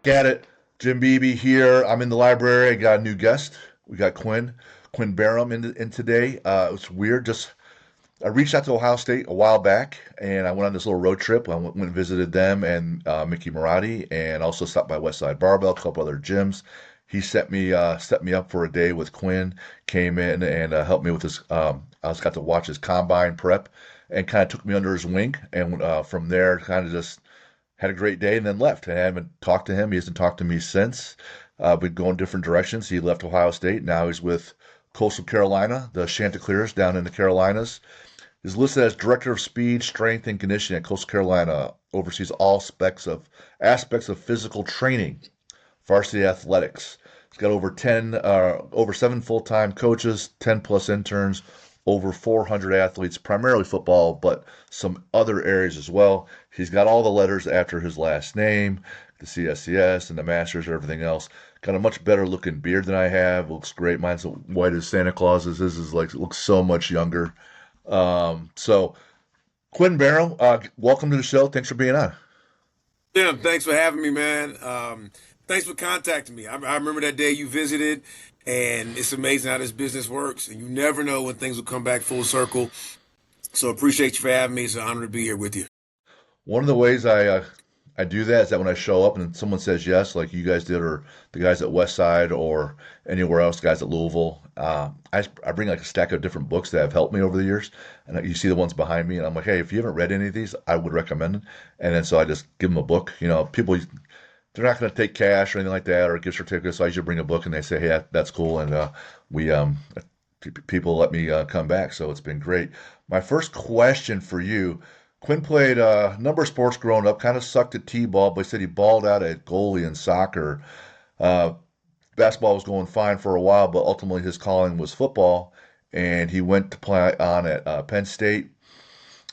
Get it. Jim Beebe here. I'm in the library. I got a new guest. We got Quinn Barham in today. It's weird. Just I reached out to Ohio State a while back, and I went on this little road trip. I went and visited them and Mickey Marotti, and also stopped by Westside Barbell, a couple other gyms. He set me up for a day with Quinn. Came in and helped me with his. I was got to watch his combine prep, and kind of took me under his wing. And from there, kind of just had a great day and then left. I haven't talked to him. He hasn't talked to me since. We've gone different directions. He left Ohio State. Now he's with Coastal Carolina, the Chanticleers down in the Carolinas. He's listed as Director of Speed, Strength, and Conditioning at Coastal Carolina. Oversees all aspects of physical training, varsity athletics. He's got over 7 full-time coaches, 10 plus interns, over 400 athletes, primarily football, but some other areas as well. He's got all the letters after his last name, the CSCS and the Masters and everything else. Got a much better looking beard than I have. Looks great. Mine's white as Santa Claus's. His is like looks so much younger. So Quinn Barham, welcome to the show. Thanks for being on. Tim, thanks for having me, man. Thanks for contacting me. I remember that day you visited, and it's amazing how this business works. And you never know when things will come back full circle. So appreciate you for having me. It's an honor to be here with you. One of the ways I do that is that when I show up and someone says yes, like you guys did, or the guys at Westside or anywhere else, guys at Louisville, I bring like a stack of different books that have helped me over the years. And you see the ones behind me, and I'm like, hey, if you haven't read any of these, I would recommend it. And then so I just give them a book. People they're not going to take cash or anything like that or gift certificates. So I usually bring a book, and they say, hey, that's cool, and we people let me come back. So it's been great. My first question for you. Quinn played a number of sports growing up, kind of sucked at t-ball, but he said he balled out at goalie in soccer. Uh, Basketball was going fine for a while, but ultimately his calling was football, and he went to play on at Penn State,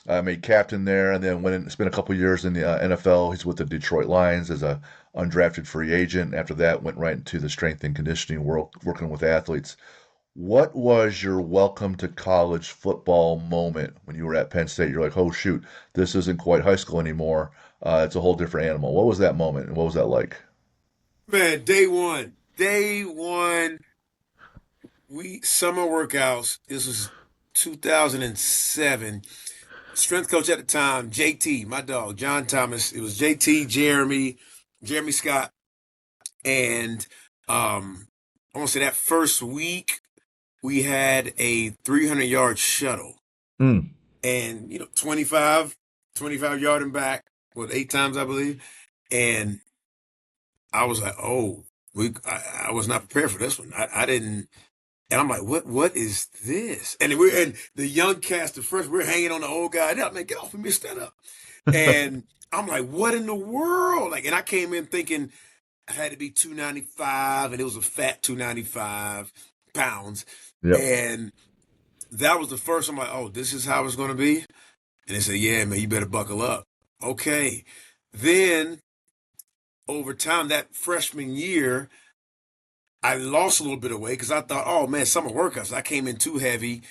made captain there, and then went and spent a couple years in the NFL. He's with the Detroit Lions as a undrafted free agent. After that, went right into the strength and conditioning world, working with athletes. What was your welcome to college football moment when you were at Penn State? You're like, oh shoot, this isn't quite high school anymore. It's a whole different animal. What was that moment, and what was that like? Man, day one, we summer workouts. This was 2007. Strength coach at the time, JT, my dog, John Thomas. It was JT, Jeremy Scott, and I want to say that first week we had a 300-yard shuttle, Mm. and 25 yard and back, with 8 times I believe, and I was like, oh, I was not prepared for this one. I didn't. And I'm like, what is this? And the young cast at first, we're hanging on the old guy. Up, man, get off of me, stand up. And I'm like, what in the world? Like, and I came in thinking I had to be 295, and it was a fat 295 pounds. Yep. And that was the first. I'm like, oh, this is how it's gonna be. And they said, yeah, man, you better buckle up. Okay. Then over time, that freshman year, I lost a little bit of weight because I thought, oh man, summer workouts. I came in too heavy,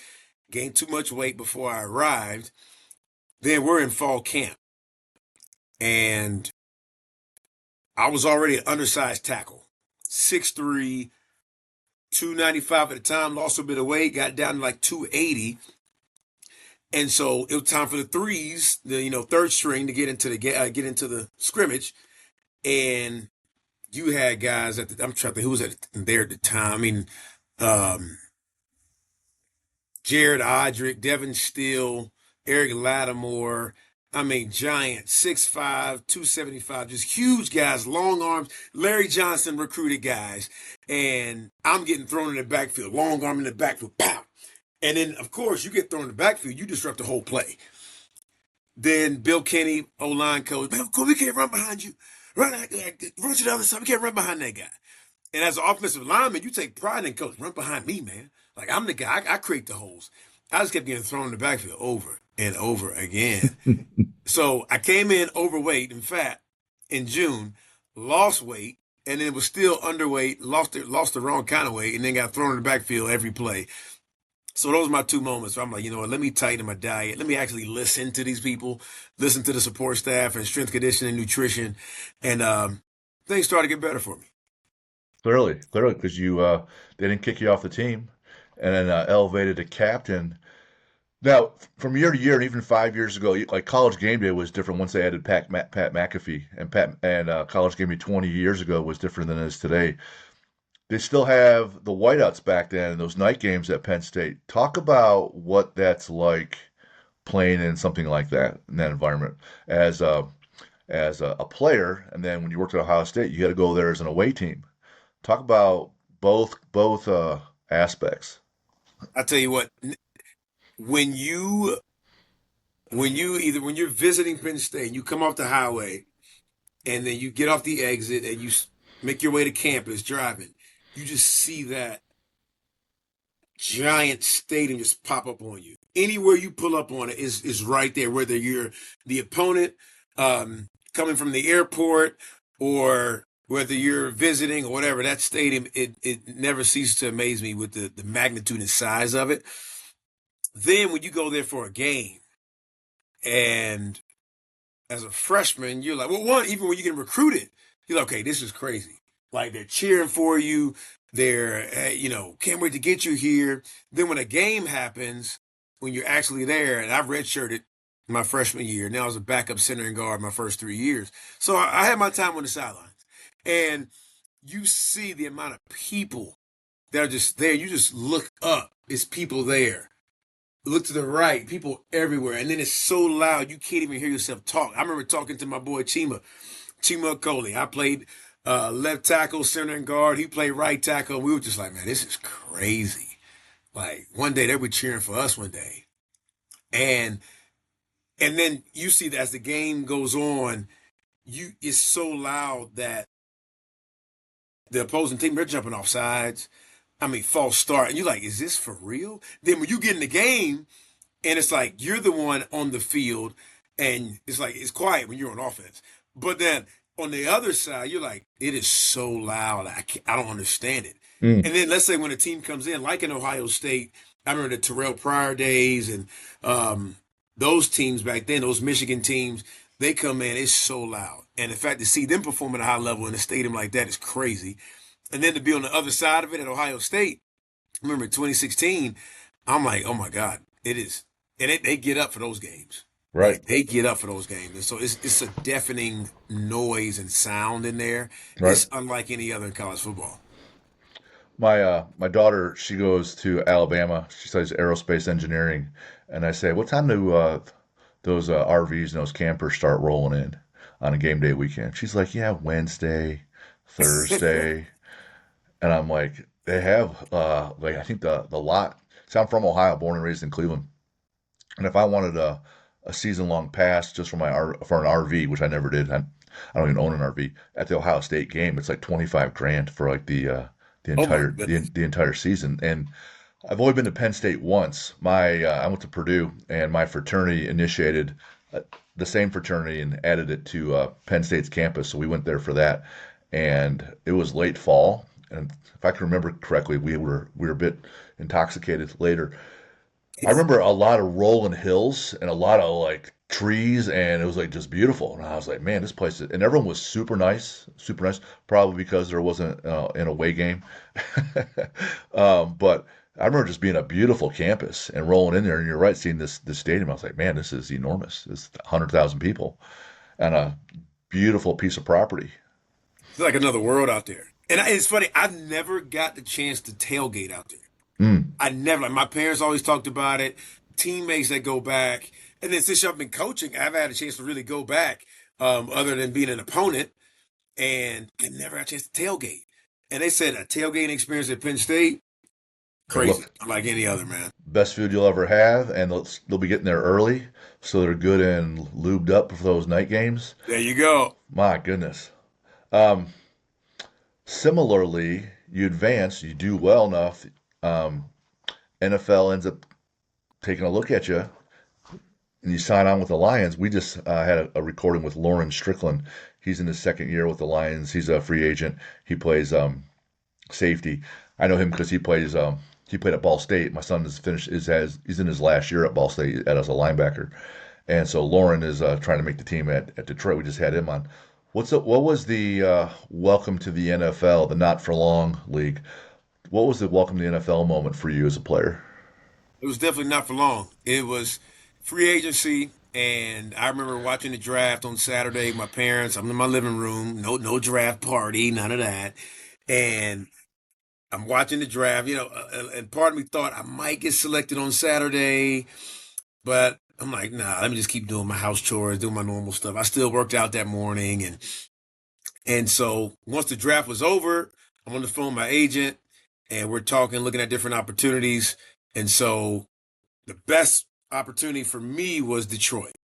gained too much weight before I arrived. Then we're in fall camp, and I was already an undersized tackle, 6'3", 295 at the time. Lost a bit of weight, got down to like 280, and so it was time for the threes, the third string to get into the scrimmage, and you had guys I'm trying to think who was there at the time. I mean, um, Jared Odrick, Devin Steele, Eric Lattimore. I mean, giant, 6'5", 275, just huge guys, long arms. Larry Johnson recruited guys. And I'm getting thrown in the backfield, long arm in the backfield, pow. And then, of course, you get thrown in the backfield, you disrupt the whole play. Then Bill Kenny, O-line coach, man, we can't run behind you. Run to the other side. We can't run behind that guy. And as an offensive lineman, you take pride in coach. Run behind me, man. Like I'm the guy. I create the holes. I just kept getting thrown in the backfield over and over again. So I came in overweight and fat in June, lost weight, and then was still underweight, lost the wrong kind of weight, and then got thrown in the backfield every play. So those are my two moments where I'm like, you know what, let me tighten my diet. Let me actually listen to these people, listen to the support staff and strength conditioning, nutrition. And things started to get better for me. Clearly, because they didn't kick you off the team, and then elevated to captain. Now, from year to year, and even 5 years ago, like College Game Day was different once they added Pat McAfee, and College Game Day 20 years ago was different than it is today. They still have the whiteouts back then and those night games at Penn State. Talk about what that's like playing in something like that in that environment as a player, and then when you worked at Ohio State, you got to go there as an away team. Talk about both aspects. I tell you what, when you when you're visiting Penn State, you come off the highway and then you get off the exit and make your way to campus driving, you just see that giant stadium just pop up on you. Anywhere you pull up on it is right there, whether you're the opponent coming from the airport or whether you're visiting or whatever. That stadium, it never ceases to amaze me with the magnitude and size of it. Then when you go there for a game, and as a freshman, you're like, well, one, even when you get recruited, you're like, okay, this is crazy. Like they're cheering for you. They're, can't wait to get you here. Then when a game happens, when you're actually there, and I've redshirted my freshman year. Now I was a backup center and guard my first 3 years. So I had my time on the sidelines. And you see the amount of people that are just there. You just look up. It's people there. Look to the right, people everywhere. And then it's so loud, you can't even hear yourself talk. I remember talking to my boy Chima Okoli. I played left tackle, center, and guard. He played right tackle. We were just like, man, this is crazy. Like one day they were cheering for us one day. And and then you see that as the game goes on, it's so loud that the opposing team, they're jumping off sides. I mean, false start. And you're like, is this for real? Then when you get in the game, and it's like you're the one on the field, and it's like it's quiet when you're on offense. But then on the other side, you're like, it is so loud. I don't understand it. Mm, And then let's say when a team comes in, like in Ohio State, I remember the Terrell Pryor days and those teams back then, those Michigan teams, they come in, it's so loud. And in fact, to see them perform at a high level in a stadium like that is crazy. And then to be on the other side of it at Ohio State, I remember 2016, I'm like, oh my God, it is. And they get up for those games. right, Like they get up for those games. And so it's a deafening noise and sound in there. right. It's unlike any other in college football. My daughter, she goes to Alabama. She studies aerospace engineering, and I say, what time do those RVs and those campers start rolling in on a game day weekend? She's like, yeah, Wednesday, Thursday. And I'm like, they have like I think the lot. So I'm from Ohio, born and raised in Cleveland. And if I wanted a season long pass just for for an RV, which I never did, I don't even own an RV. At the Ohio State game, it's like 25 grand for like the Oh my entire goodness. the entire season. And I've only been to Penn State once. My I went to Purdue, and my fraternity initiated uh, the same fraternity and added it to Penn State's campus. So we went there for that, and it was late fall. And if I can remember correctly, we were a bit intoxicated later. I remember a lot of rolling hills and a lot of like trees, and it was like just beautiful. And I was like, man, this place is, and everyone was super nice, super nice. Probably because there wasn't an away game, but I remember just being a beautiful campus and rolling in there. And you're right, seeing this stadium. I was like, man, this is enormous. It's 100,000 people and a beautiful piece of property. It's like another world out there. And it's funny, I've never got the chance to tailgate out there. Mm, I never, like my parents always talked about it, teammates that go back. And then since I've been coaching, I've had a chance to really go back, other than being an opponent, and I never had a chance to tailgate. And they said a tailgating experience at Penn State, and crazy, look, like any other, man. best food you'll ever have, and they'll be getting there early, so they're good and lubed up for those night games. There you go. My goodness. Um, Similarly, you advance, you do well enough. Um, NFL ends up taking a look at you, and you sign on with the Lions. We just had a recording with Lauren Strickland. He's in his second year with the Lions. He's a free agent. He plays safety. I know him because he played at Ball State. My son is finished is has he's in his last year at Ball State as a linebacker, and so Lauren is trying to make the team at Detroit. We just had him on. What was the welcome to the NFL, the not for long league? What was the welcome to the NFL moment for you as a player? It was definitely not for long. It was free agency, and I remember watching the draft on Saturday. My parents, I'm in my living room, no draft party, none of that, and I'm watching the draft. And part of me thought I might get selected on Saturday, but I'm like, nah, let me just keep doing my house chores, doing my normal stuff. I still worked out that morning, and so once the draft was over, I'm on the phone with my agent, and we're talking, looking at different opportunities, and so the best opportunity for me was Detroit.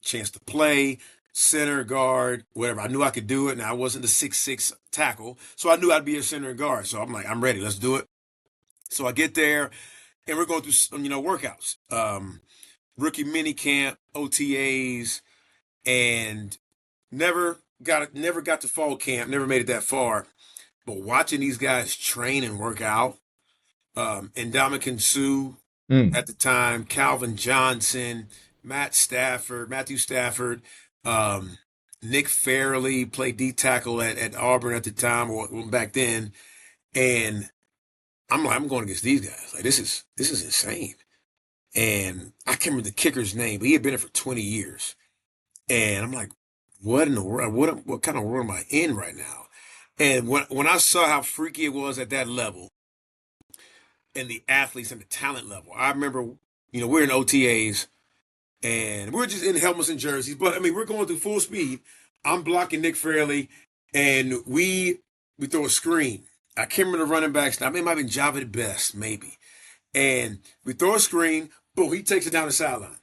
Chance to play, center, guard, whatever. I knew I could do it, and I wasn't a 6'6" tackle, so I knew I'd be a center and guard. So I'm like, I'm ready. Let's do it. So I get there, and we're going through workouts, rookie mini camp, OTAs, and never got to fall camp. Never made it that far. But watching these guys train and work out, and Ndamukong Suh Mm. at the time, Calvin Johnson, Matthew Stafford, um, Nick Fairley played D tackle at Auburn at the time or back then, and I'm like, I'm going against these guys. Like this is insane. And I can't remember the kicker's name, but he had been there for 20 years. And I'm like, what in the world? What kind of world am I in right now? And when I saw how freaky it was at that level and the athletes and the talent level, I remember, we're in OTAs and we're just in helmets and jerseys. But I mean, we're going through full speed. I'm blocking Nick Fairley, and we throw a screen. I can't remember the running backs. I mean, it might have been Java the best, maybe. And we throw a screen. Boom, he takes it down the sideline.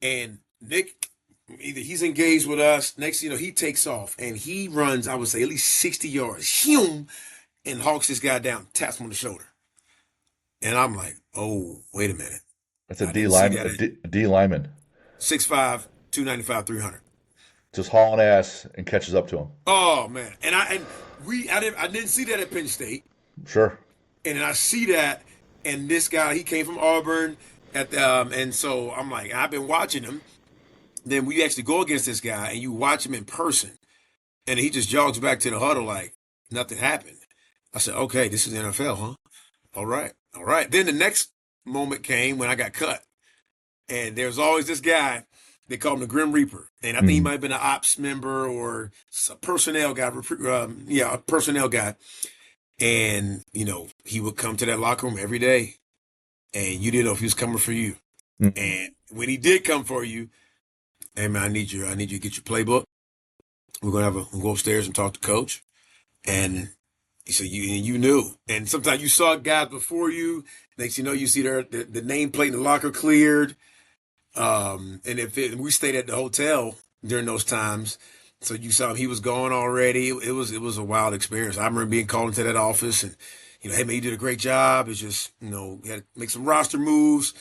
And Nick, either he's engaged with us. Next, he takes off and he runs. I would say at least 60 yards. Hume, and hawks this guy down, taps him on the shoulder. And I'm like, oh, wait a minute. That's a I D didn't see lineman, that at A D lineman, 6'5", 295, 300. just hauling ass and catches up to him. Oh man, I didn't see that at Penn State, Sure. and then I see that, and this guy he came from Auburn and so I'm like I've been watching him. Then we actually go against this guy, and you watch him in person, and he just jogs back to the huddle like nothing happened. I said, okay, this is the NFL, huh? All right, all right. Then the next moment came when I got cut, and there's always this guy. They call him the Grim Reaper, and I think he Mm. might have been an ops member or a personnel guy. Yeah, a personnel guy. And he would come to that locker room every day, and you didn't know if he was coming for you. Mm. And when he did come for you, hey man, I need you to get your playbook. We'll go upstairs and talk to coach. And he said you knew. And sometimes you saw guys before you. Next you see the nameplate in the locker cleared. And we stayed at the hotel during those times, so you saw he was gone already. It was a wild experience. I remember being called into that office, and hey man, you did a great job. It's just you had to make some roster moves.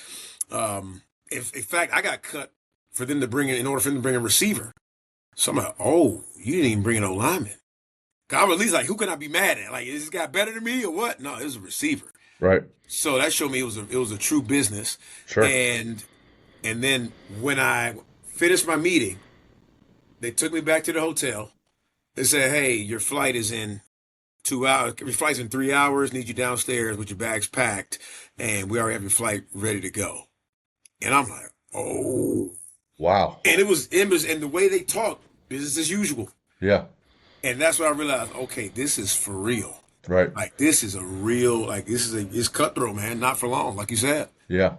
In fact, I got cut in order for them to bring a receiver. So I'm like, oh, you didn't even bring an O lineman. I was at least like, who can I be mad at? Like, is this guy better than me or what? No, it was a receiver. Right. So that showed me it was a true business. Sure. And and then when I finished my meeting, they took me back to the hotel. They said, hey, your flight is in 2 hours. Your flight's in 3 hours. Need you downstairs with your bags packed. And we already have your flight ready to go. And I'm like, oh. Wow. And it was, and the way they talk, business as usual. Yeah. And that's when I realized, okay, this is for real. Right. Like, this is a real, like, it's cutthroat, man. Not for long, like you said. Yeah.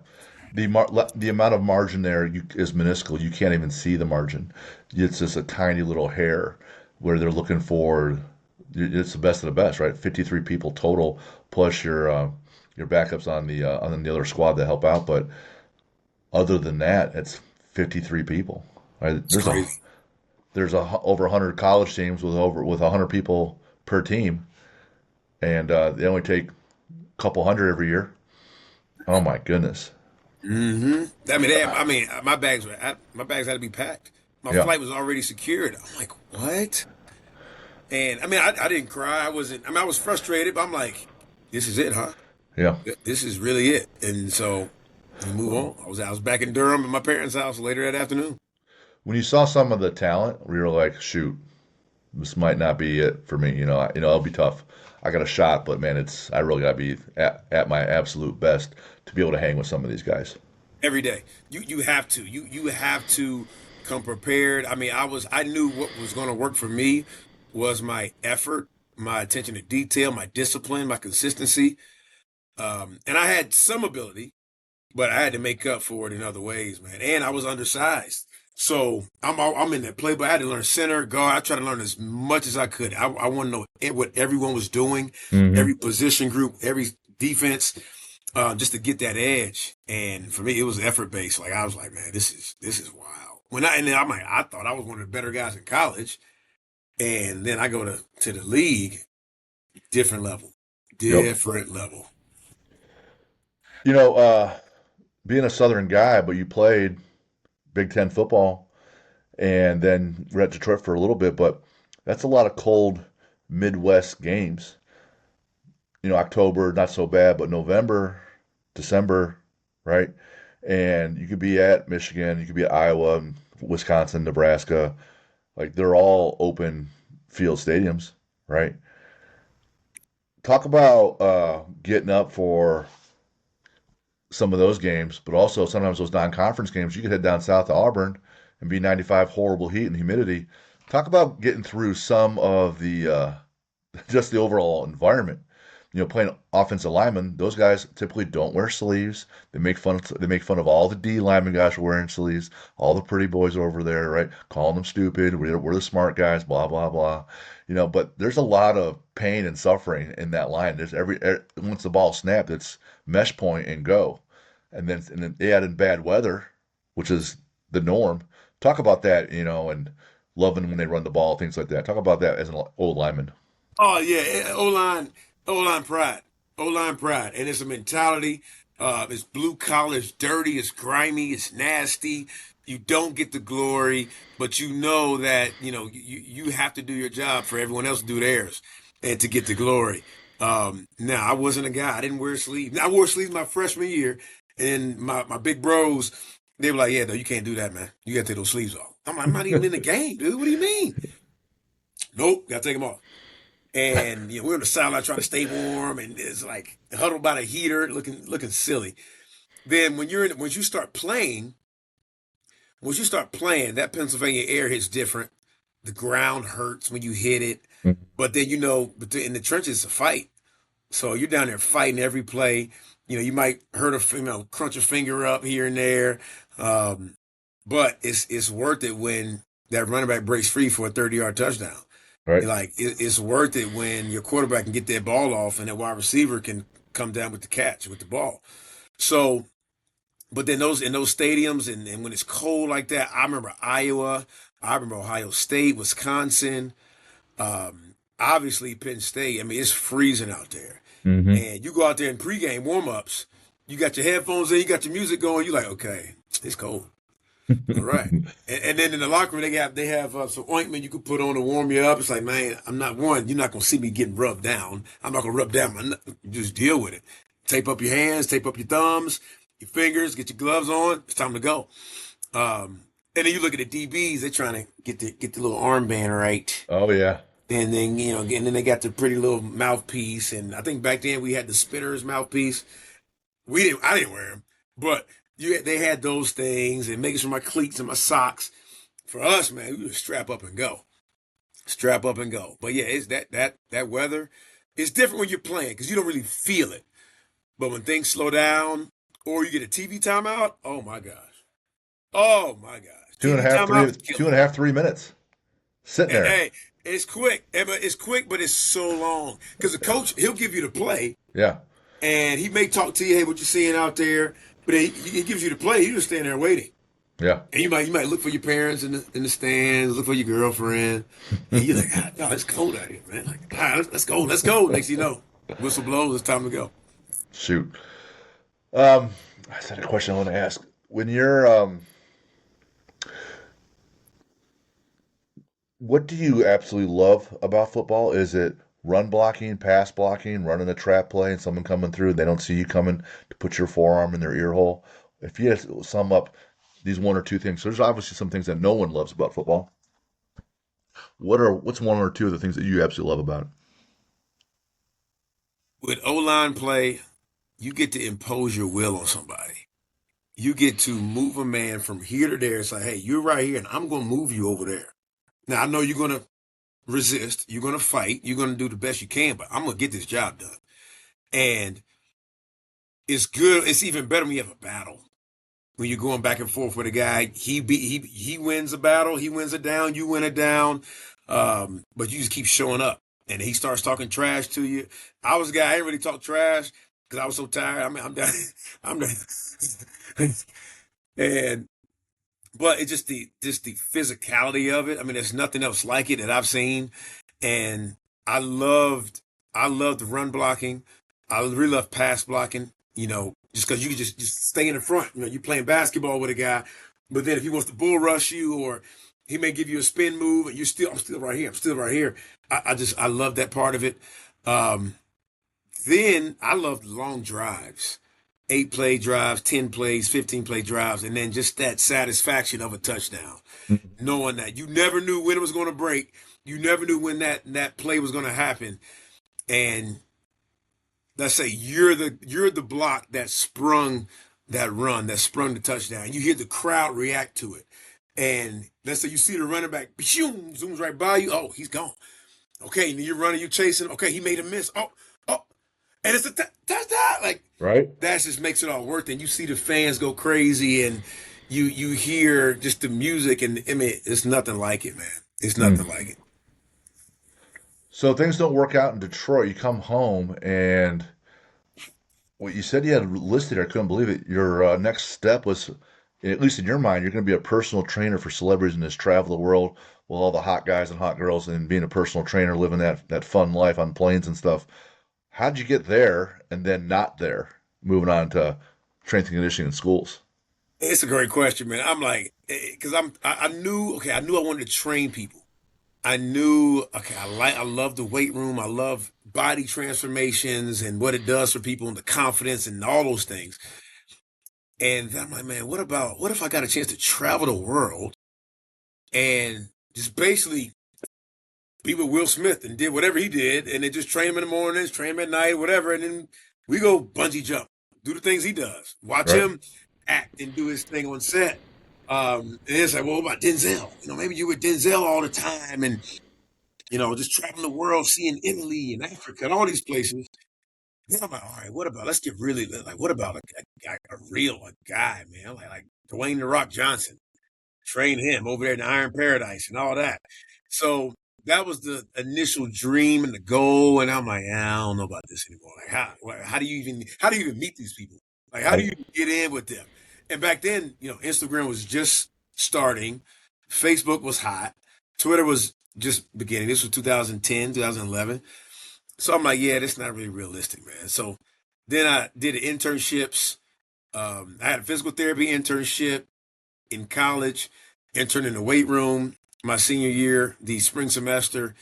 The amount of margin there is minuscule. You can't even see the margin. It's just a tiny little hair where they're looking for. It's the best of the best, right? 53 people total, plus your backups on the other squad that help out. But other than that, it's 53 people. Right? It's crazy. Over 100 college teams with 100 people per team, and they only take a couple hundred every year. Oh my goodness. I mean, my bags had to be packed. My Yeah. flight was already secured. I'm like, what? And I mean, I didn't cry. I wasn't. I mean, I was frustrated, but I'm like, this is it, huh? Yeah. This is really it. And so we move on. I was back in Durham at my parents' house later that afternoon. when you saw some of the talent, we were like, shoot, this might not be it for me. It'll be tough. I got a shot, but man, I really got to be at my absolute best to be able to hang with some of these guys. Every day. You have to. You have to come prepared. I mean, I knew what was going to work for me was my effort, my attention to detail, my discipline, my consistency. And I had some ability, but I had to make up for it in other ways, man. And I was undersized. So I'm in that play, but I had to learn center, guard. I tried to learn as much as I could. I want to know what everyone was doing, every Hmm. position group, every defense, just to get that edge. And for me, it was effort based. Like I was like, man, this is wild. And then I thought I was one of the better guys in college, and then I go to the league, different level, Yep. different level. You know, being a Southern guy, but you played Big Ten football, and then we're at Detroit for a little bit, but that's a lot of cold Midwest games. October, not so bad, but November, December, right? And you could be at Michigan, you could be at Iowa, Wisconsin, Nebraska. Like they're all open field stadiums, right? Talk about getting up for some of those games, but also sometimes those non-conference games. You could head down south to Auburn and be 95 horrible heat and humidity. Talk about getting through some of the just the overall environment. Playing offensive linemen, those guys typically don't wear sleeves. They make fun of all the D linemen guys who are wearing sleeves, all the pretty boys over there, right? Calling them stupid. We're the smart guys, blah blah blah. But there's a lot of pain and suffering in that line. Once the ball snapped, it's mesh point and go, and then they add in bad weather, which is the norm. Talk about that, and loving when they run the ball, things like that. Talk about that as an old lineman. Oh yeah, O line pride, O line pride, and it's a mentality. It's blue collar, it's dirty, it's grimy, it's nasty. You don't get the glory, but you know that you have to do your job for everyone else to do theirs, and to get the glory. Now I wasn't a guy. I didn't wear sleeves. I wore sleeves my freshman year, and my big bros, they were like, "Yeah, no, you can't do that, man. You got to take those sleeves off." I'm like, "I'm not even in the game, dude. What do you mean?" Nope, got to take them off. And we're on the sideline trying to stay warm, and it's like huddled by the heater, looking silly. Then once you start playing, that Pennsylvania air hits different. The ground hurts when you hit it, but then in the trenches it's a fight. So you're down there fighting every play. You might hurt crunch a finger up here and there, um, but it's worth it when that running back breaks free for a 30-yard touchdown. Right. It's worth it when your quarterback can get that ball off and that wide receiver can come down with the catch with the ball. So, but then in those stadiums and when it's cold like that, I remember Iowa, I remember Ohio State, Wisconsin, obviously Penn State. I mean, it's freezing out there, Hmm. and you go out there in pregame warm-ups. You got your headphones in, you got your music going. You're like, okay, it's cold. All right. And then in the locker room, they have some ointment you can put on to warm you up. It's like, man, you're not gonna see me getting rubbed down. I'm not gonna rub down just deal with it. Tape up your hands, tape up your thumbs, your fingers, get your gloves on. It's time to go. And then you look at the DBs, they're trying to get the little armband right. Oh yeah. And then they got the pretty little mouthpiece. And I think back then we had the spinner's mouthpiece. I didn't wear them, but they had those things and making sure my cleats and my socks. For us, man, we just strap up and go, strap up and go. But yeah, it's that weather. It's different when you're playing because you don't really feel it. But when things slow down or you get a TV timeout, oh my gosh, Two and a TV half, timeout three, is two killer. and a half, 3 minutes sitting there. Hey, it's quick, but it's quick, but it's so long because the coach he'll give you the play Yeah. and he may talk to you, hey, what you seeing out there, but he gives you the play. You just stand there waiting. Yeah. And you might look for your parents in the stands, look for your girlfriend, and you're like, no, it's cold out here, man. Like, all right, let's go. Next thing you know, whistle blows, it's time to go. Shoot. Um, I had a question I want to ask. What do you absolutely love about football? Is it run blocking, pass blocking, running a trap play, and someone coming through, they don't see you coming to put your forearm in their ear hole? If you had to sum up these one or two things. So there's obviously some things that no one loves about football. What's one or two of the things that you absolutely love about With O-line play, you get to impose your will on somebody. You get to move a man from here to there. It's like, hey, you're right here, and I'm going to move you over there. Now, I know you're going to resist. You're going to fight. You're going to do the best you can, but I'm going to get this job done. And it's good. It's even better when you have a battle. When you're going back and forth with a guy, he wins a battle, he wins it down, you win it down, but you just keep showing up, and he starts talking trash to you. I was a guy I didn't really talk trash because I was so tired. I mean, I'm done. I'm done. and but it's just the physicality of it. I mean, there's nothing else like it that I've seen, and I loved I loved run blocking. I really love pass blocking. Just because you can just stay in the front. You're playing basketball with a guy, but then if he wants to bull rush you or he may give you a spin move, and I'm still right here. I'm still right here. I love that part of it. Um, then I love long drives, 8 play drives, 10 plays, 15 play drives, and then just that satisfaction of a touchdown, it? knowing that you never knew when it was going to break, you never knew when that play was going to happen, and let's say you're the block that sprung that run, that sprung the touchdown. You hear the crowd react to it, and let's say you see the running back, boom, zooms right by you. Oh, he's gone. Okay, and you're running, you're chasing. Okay, he made a miss. Oh, and it's a touchdown. Like Right? that just makes it all worth it. And you see the fans go crazy, and you hear just the music, and I mean, it's nothing like it, man. It's nothing Mm. like it. So things don't work out in Detroit. You come home, and what you said you had listed, I couldn't believe it. Your next step was, at least in your mind, you're going to be a personal trainer for celebrities and just travel the world with all the hot guys and hot girls and being a personal trainer, living that fun life on planes and stuff. How'd you get there and then not there, moving on to strength and conditioning in schools? It's a great question, man. I'm like, because I knew, okay, I knew I wanted to train people. I knew, okay, I love the weight room. I love body transformations and what it does for people and the confidence and all those things. And I'm like, man, what if I got a chance to travel the world and just basically be with Will Smith and did whatever he did, and then just train him in the mornings, train him at night, whatever, and then we go bungee jump, do the things he does, watch Right? him act and do his thing on set. And it's like, well, what about Denzel? Maybe you with Denzel all the time, and just traveling the world, seeing Italy and Africa and all these places. Then I'm like, all right, what about let's get really like, what about a real guy, man, like Dwayne the Rock Johnson? Train him over there in the Iron Paradise and all that. So that was the initial dream and the goal. And I'm like, I don't know about this anymore. Like, how do you even meet these people? Like, how do Right. you get in with them? And back then, Instagram was just starting, Facebook was hot, Twitter was just beginning. This was 2010, 2011. So I'm like, yeah, that's not really realistic, man. So then I did internships. I had a physical therapy internship in college, interned in the weight room my senior year, the spring semester,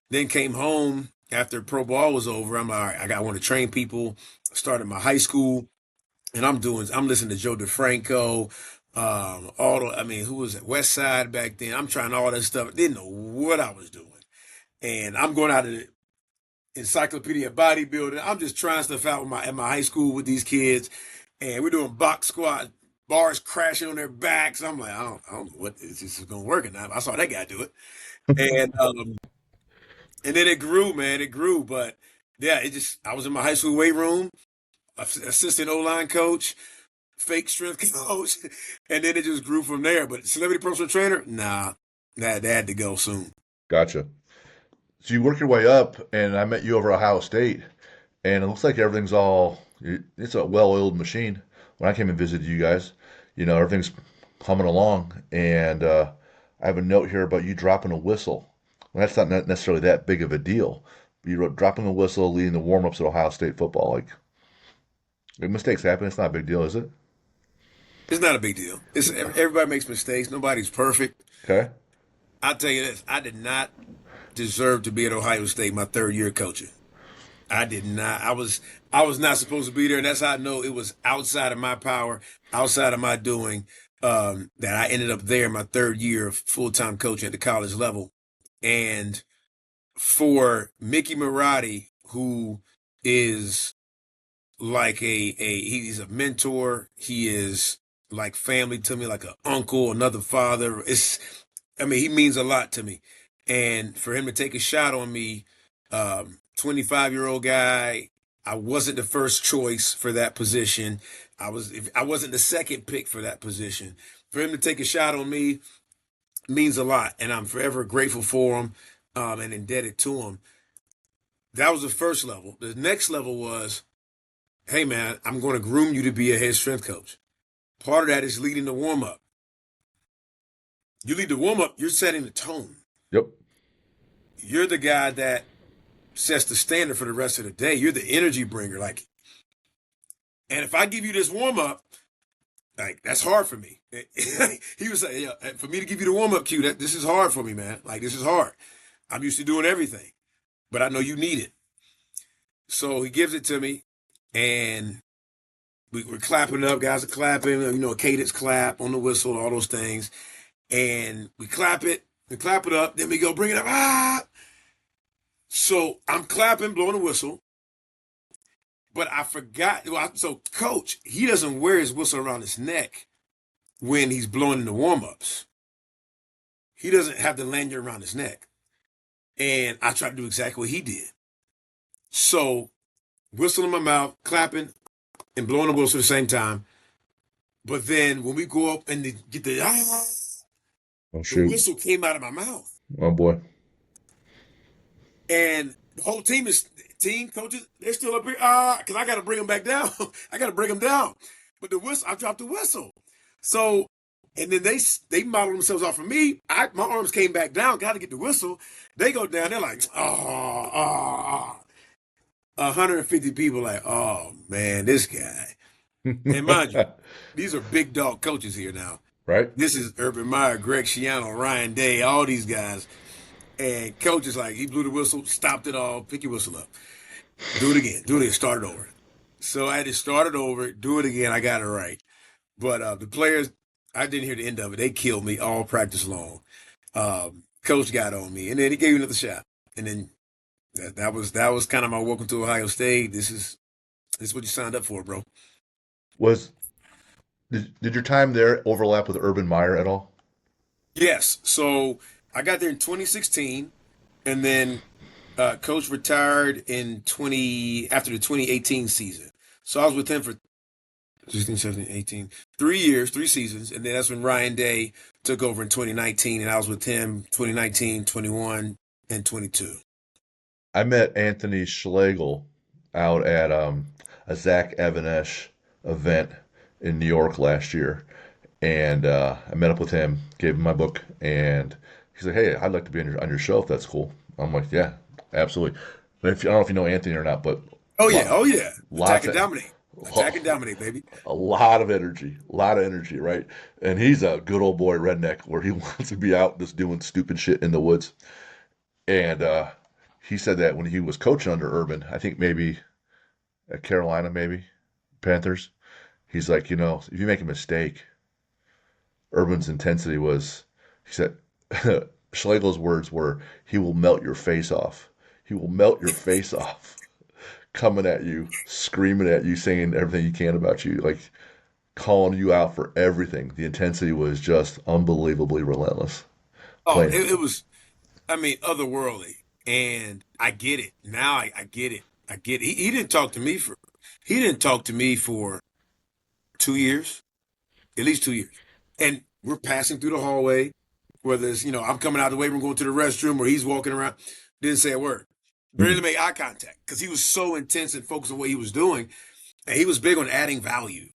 then came home after pro ball was over. I'm like, all right, I want to train people. Started my high school, and I'm listening to Joe DeFranco, I mean, who was at West Side back then? I'm trying all that stuff. Didn't know what I was doing. And I'm going out of the encyclopedia bodybuilding. I'm just trying stuff out at my high school with these kids, and we're doing box squat, bars crashing on their backs. I'm like, I don't know what this is going to work or not. I saw that guy do it, and then it grew, man. It grew, but yeah, I was in my high school weight room, assistant O line coach, fake strength coach, and then it just grew from there. But celebrity personal trainer, nah, that had to go soon. Gotcha. So you work your way up, and I met you over Ohio State, and it looks like it's a well-oiled machine. When I came and visited you guys, everything's humming along, and I have a note here about you dropping a whistle. Well, that's not necessarily that big of a deal. But you wrote dropping a whistle, leading the warm-ups at Ohio State football. Like mistakes happen. It's not a big deal, is it? It's not a big deal. Everybody makes mistakes. Nobody's perfect. Okay. I'll tell you this: I did not deserve to be at Ohio State my third year coaching. I did not. I was not supposed to be there, and that's how I know it was outside of my power, outside of my doing. that I ended up there my third year of full-time coaching at the college level. And for Mickey Marotti, who is like he's a mentor. He is like family to me, like an uncle, another father. He means a lot to me. And for him to take a shot on me, 25-year-old guy, I wasn't the first choice for that position. I wasn't the second pick for that position. For him to take a shot on me means a lot, and I'm forever grateful for him, and indebted to him. That was the first level. The next level was, hey man, I'm going to groom you to be a head strength coach. Part of that is leading the warm up. You lead the warm up, you're setting the tone. Yep. You're the guy that sets the standard for the rest of the day. You're the energy bringer. Like, and if I give you this warm up, like that's hard for me. He was like, yeah, for me to give you the warm up cue, this is hard for me, man. Like this is hard. I'm used to doing everything, but I know you need it. So he gives it to me, and we're clapping up. Guys are clapping. A cadence clap on the whistle, all those things. And we clap it up. Then we go bring it up. Ah! So I'm clapping, blowing the whistle. But I forgot. So coach, he doesn't wear his whistle around his neck when he's blowing in the warm-ups. He doesn't have the lanyard around his neck. And I tried to do exactly what he did. So whistle in my mouth, clapping, and blowing the whistle at the same time. But then when we go up and get the Oh the shoot. whistle came out of my mouth. Oh boy. And the whole team coaches, they're still up here. Because I got to bring them back down. I got to bring them down. But the whistle, I dropped the whistle. So, and then they modeled themselves off of me. My arms came back down, got to get the whistle. They go down, they're like, 150 people like, oh man, this guy. And mind you, these are big dog coaches here now. Right? This is Urban Meyer, Greg Schiano, Ryan Day, all these guys. And coach is like, he blew the whistle, stopped it all, pick your whistle up. Do it again, start it over. So I had to start it over, do it again. I got it right. But the players, I didn't hear the end of it. They killed me all practice long. Coach got on me, and then he gave me another shot. And then that was kind of my welcome to Ohio State. This is what you signed up for, bro. Was did your time there overlap with Urban Meyer at all? Yes. So I got there in 2016, and then coach retired in 20 after the 2018 season. So I was with him for 16, 17, 18, 3 years, 3 seasons, and then that's when Ryan Day took over in 2019, and I was with him 2019, 21, and 22. I met Anthony Schlegel out at a Zach Evanesh event in New York last year, and I met up with him, gave him my book, and he's like, "Hey, I'd like to be on your show if that's cool." I'm like, "Yeah, absolutely." But I don't know if you know Anthony or not, but Oh yeah, lot, oh yeah, lots attack and of dominate, attack and dominate, baby. a lot of energy, right? And he's a good old boy redneck where he wants to be out just doing stupid shit in the woods. And he said that when he was coaching under Urban, I think maybe at Carolina, maybe Panthers, he's like, if you make a mistake, Urban's intensity was, he said, Schlegel's words were, he will melt your face off. He will melt your face off, coming at you, screaming at you, saying everything you can about you, like calling you out for everything. The intensity was just unbelievably relentless. Oh, Playing. it was, otherworldly, and I get it now. I get it. I get it. He didn't talk to me for 2 years, at least 2 years, and we're passing through the hallway. Whether it's I'm coming out of the weight room, going to the restroom, or he's walking around, didn't say a word. Barely Mm. make eye contact because he was so intense and focused on what he was doing, and he was big on adding value.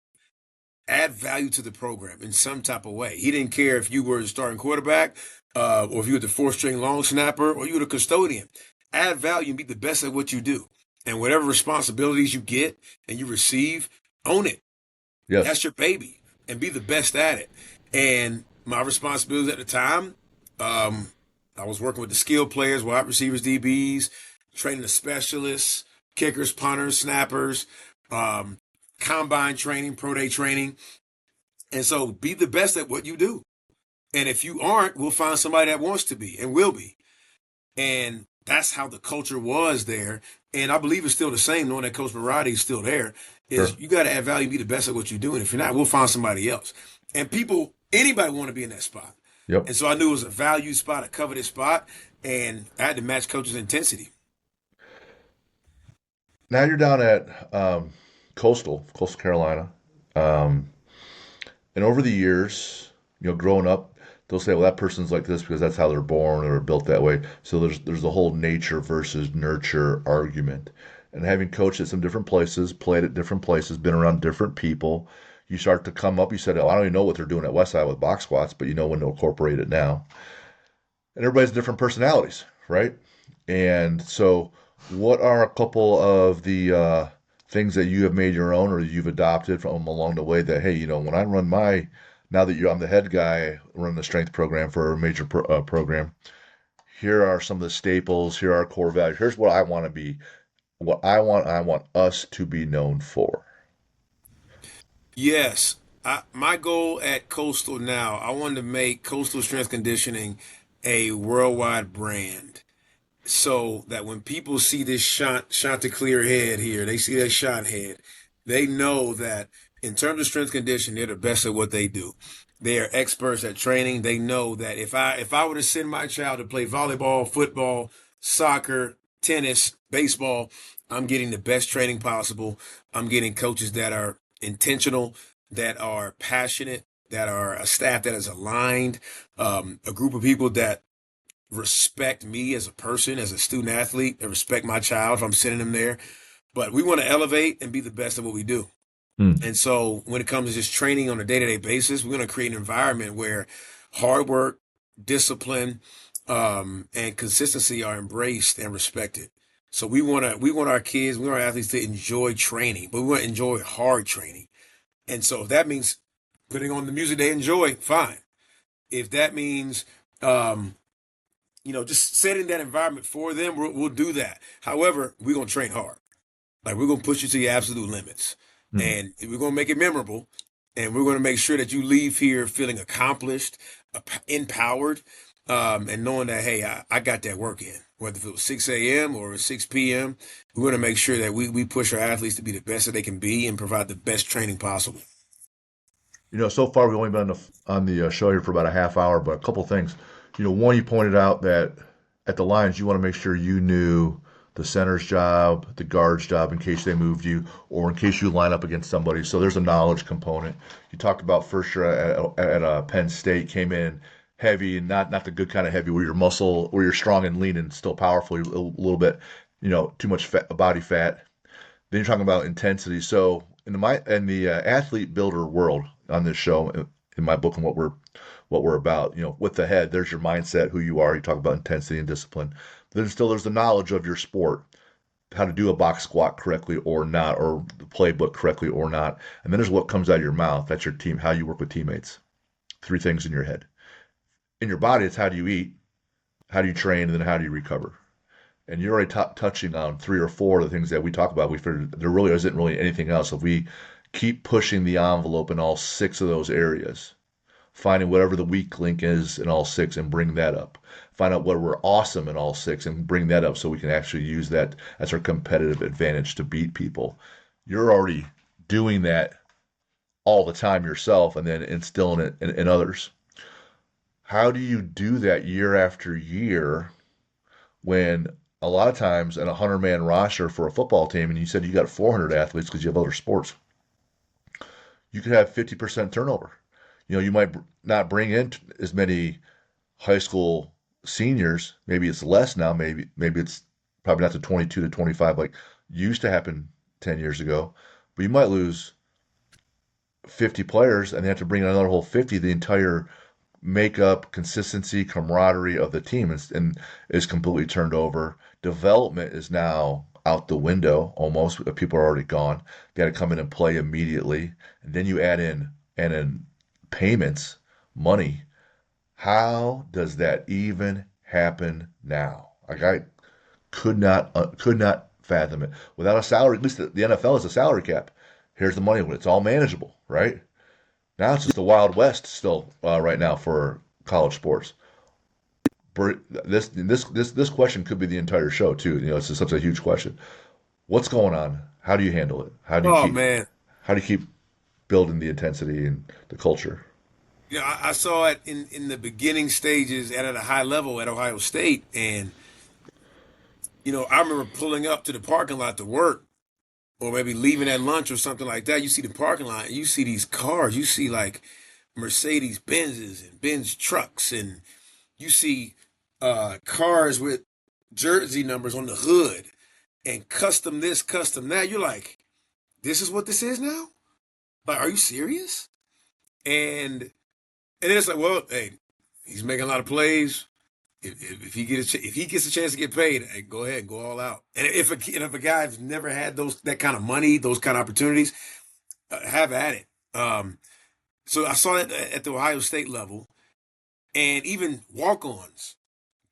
Add value to the program in some type of way. He didn't care if you were the starting quarterback, or if you were the fourth string long snapper, or you were the custodian. Add value and be the best at what you do. And whatever responsibilities you get and you receive, own it. Yes. That's your baby, and be the best at it. And my responsibilities at the time, um, I was working with the skilled players, wide receivers, DBs, training the specialists, kickers, punters, snappers, um, combine training, pro day training. And so be the best at what you do. And if you aren't, we'll find somebody that wants to be and will be. And that's how the culture was there. And I believe it's still the same, knowing that Coach Variety is still there, Sure. is you got to add value, be the best at what you do. And if you're not, we'll find somebody else. And people, anybody want to be in that spot. Yep. And so I knew it was a value spot, a coveted spot, and I had to match coach's intensity. Now you're down at Coastal Carolina. Um, and over the years, growing up, they'll say, well, that person's like this because that's how they're born or built that way. So there's the whole nature versus nurture argument. And having coached at some different places, played at different places, been around different people, you start to come up. You said, oh, I don't even know what they're doing at Westside with box squats, but you know when to incorporate it now. And everybody's different personalities, right? And so, what are a couple of the things that you have made your own or you've adopted from along the way that, hey, when I run now that I'm the head guy running the strength program for a major program, here are some of the staples, here are our core values, here's what I want to be, I want us to be known for. Yes. My goal at Coastal now, I wanted to make Coastal Strength Conditioning a worldwide brand. So that when people see this Chanticleer head here, they see that shot head, they know that in terms of strength conditioning, they're the best at what they do. They are experts at training. They know that if I were to send my child to play volleyball, football, soccer, tennis, baseball, I'm getting the best training possible. I'm getting coaches that are intentional, that are passionate, that are a staff that is aligned, a group of people that respect me as a person, as a student athlete, and respect my child if I'm sending them there. But we want to elevate and be the best at what we do. Hmm. And so when it comes to just training on a day-to-day basis, we're going to create an environment where hard work, discipline, and consistency are embraced and respected. So we want our kids, we want our athletes to enjoy training, but we want to enjoy hard training. And so if that means putting on the music they enjoy, fine. If that means just setting that environment for them, we'll do that. However, we're going to train hard. Like we're going to push you to your absolute limits. Hmm. And we're going to make it memorable. And we're going to make sure that you leave here feeling accomplished, empowered, and knowing that, hey, I got that work in. Whether it was 6 a.m. or 6 p.m., we're going to make sure that we push our athletes to be the best that they can be and provide the best training possible. So far we've only been on the show here for about a half hour, but a couple things. One, you pointed out that at the lines you want to make sure you knew the center's job, the guard's job in case they moved you, or in case you line up against somebody. So there's a knowledge component. You talked about first year at Penn State, came in heavy and not the good kind of heavy where you're strong and lean and still powerful, a little bit, too much body fat. Then you're talking about intensity. So in the athlete builder world on this show, in my book and what we're about, with the head, there's your mindset, who you are. You talk about intensity and discipline. Then still there's the knowledge of your sport, how to do a box squat correctly or not, or the playbook correctly or not. And then there's what comes out of your mouth. That's your team, how you work with teammates. Three things in your head. In your body, it's how do you eat, how do you train, and then how do you recover. And you're already touching on three or four of the things that we talk about. We figured there really isn't really anything else. If we keep pushing the envelope in all six of those areas, finding whatever the weak link is in all six and bring that up. Find out where we're awesome in all six and bring that up so we can actually use that as our competitive advantage to beat people. You're already doing that all the time yourself and then instilling it in others. How do you do that year after year when a lot of times in a 100-man roster for a football team, and you said you got 400 athletes because you have other sports, you could have 50% turnover. You might not bring in as many high school seniors. Maybe it's less now. Maybe it's probably not the 22 to 25 like used to happen 10 years ago. But you might lose 50 players and they have to bring in another whole 50. The entire makeup, consistency, camaraderie of the team is completely turned over. Development is now out the window almost. People are already gone. Got to come in and play immediately. And then you add in payments, money. How does that even happen now? Like I could not fathom it without a salary. At least the NFL has a salary cap. Here's the money. It's all manageable, right? Now it's just the Wild West still right now for college sports. This question could be the entire show too. You know, it's just such a huge question. What's going on? How do you handle it? Oh man, How do you keep building the intensity and the culture? I saw it in the beginning stages and at a high level at Ohio State, and I remember pulling up to the parking lot to work, or maybe leaving at lunch or something like that. You see the parking lot, and you see these cars. You see like Mercedes Benzes and Benz trucks, and you see cars with jersey numbers on the hood and custom this, custom that. You're like, this is what this is now? Like, are you serious? And then it's like, well, hey, he's making a lot of plays. If if he gets a chance to get paid, hey, go ahead and go all out. And if a guy's never had that kind of money, those kind of opportunities, have at it. So I saw that at the Ohio State level, and even walk-ons,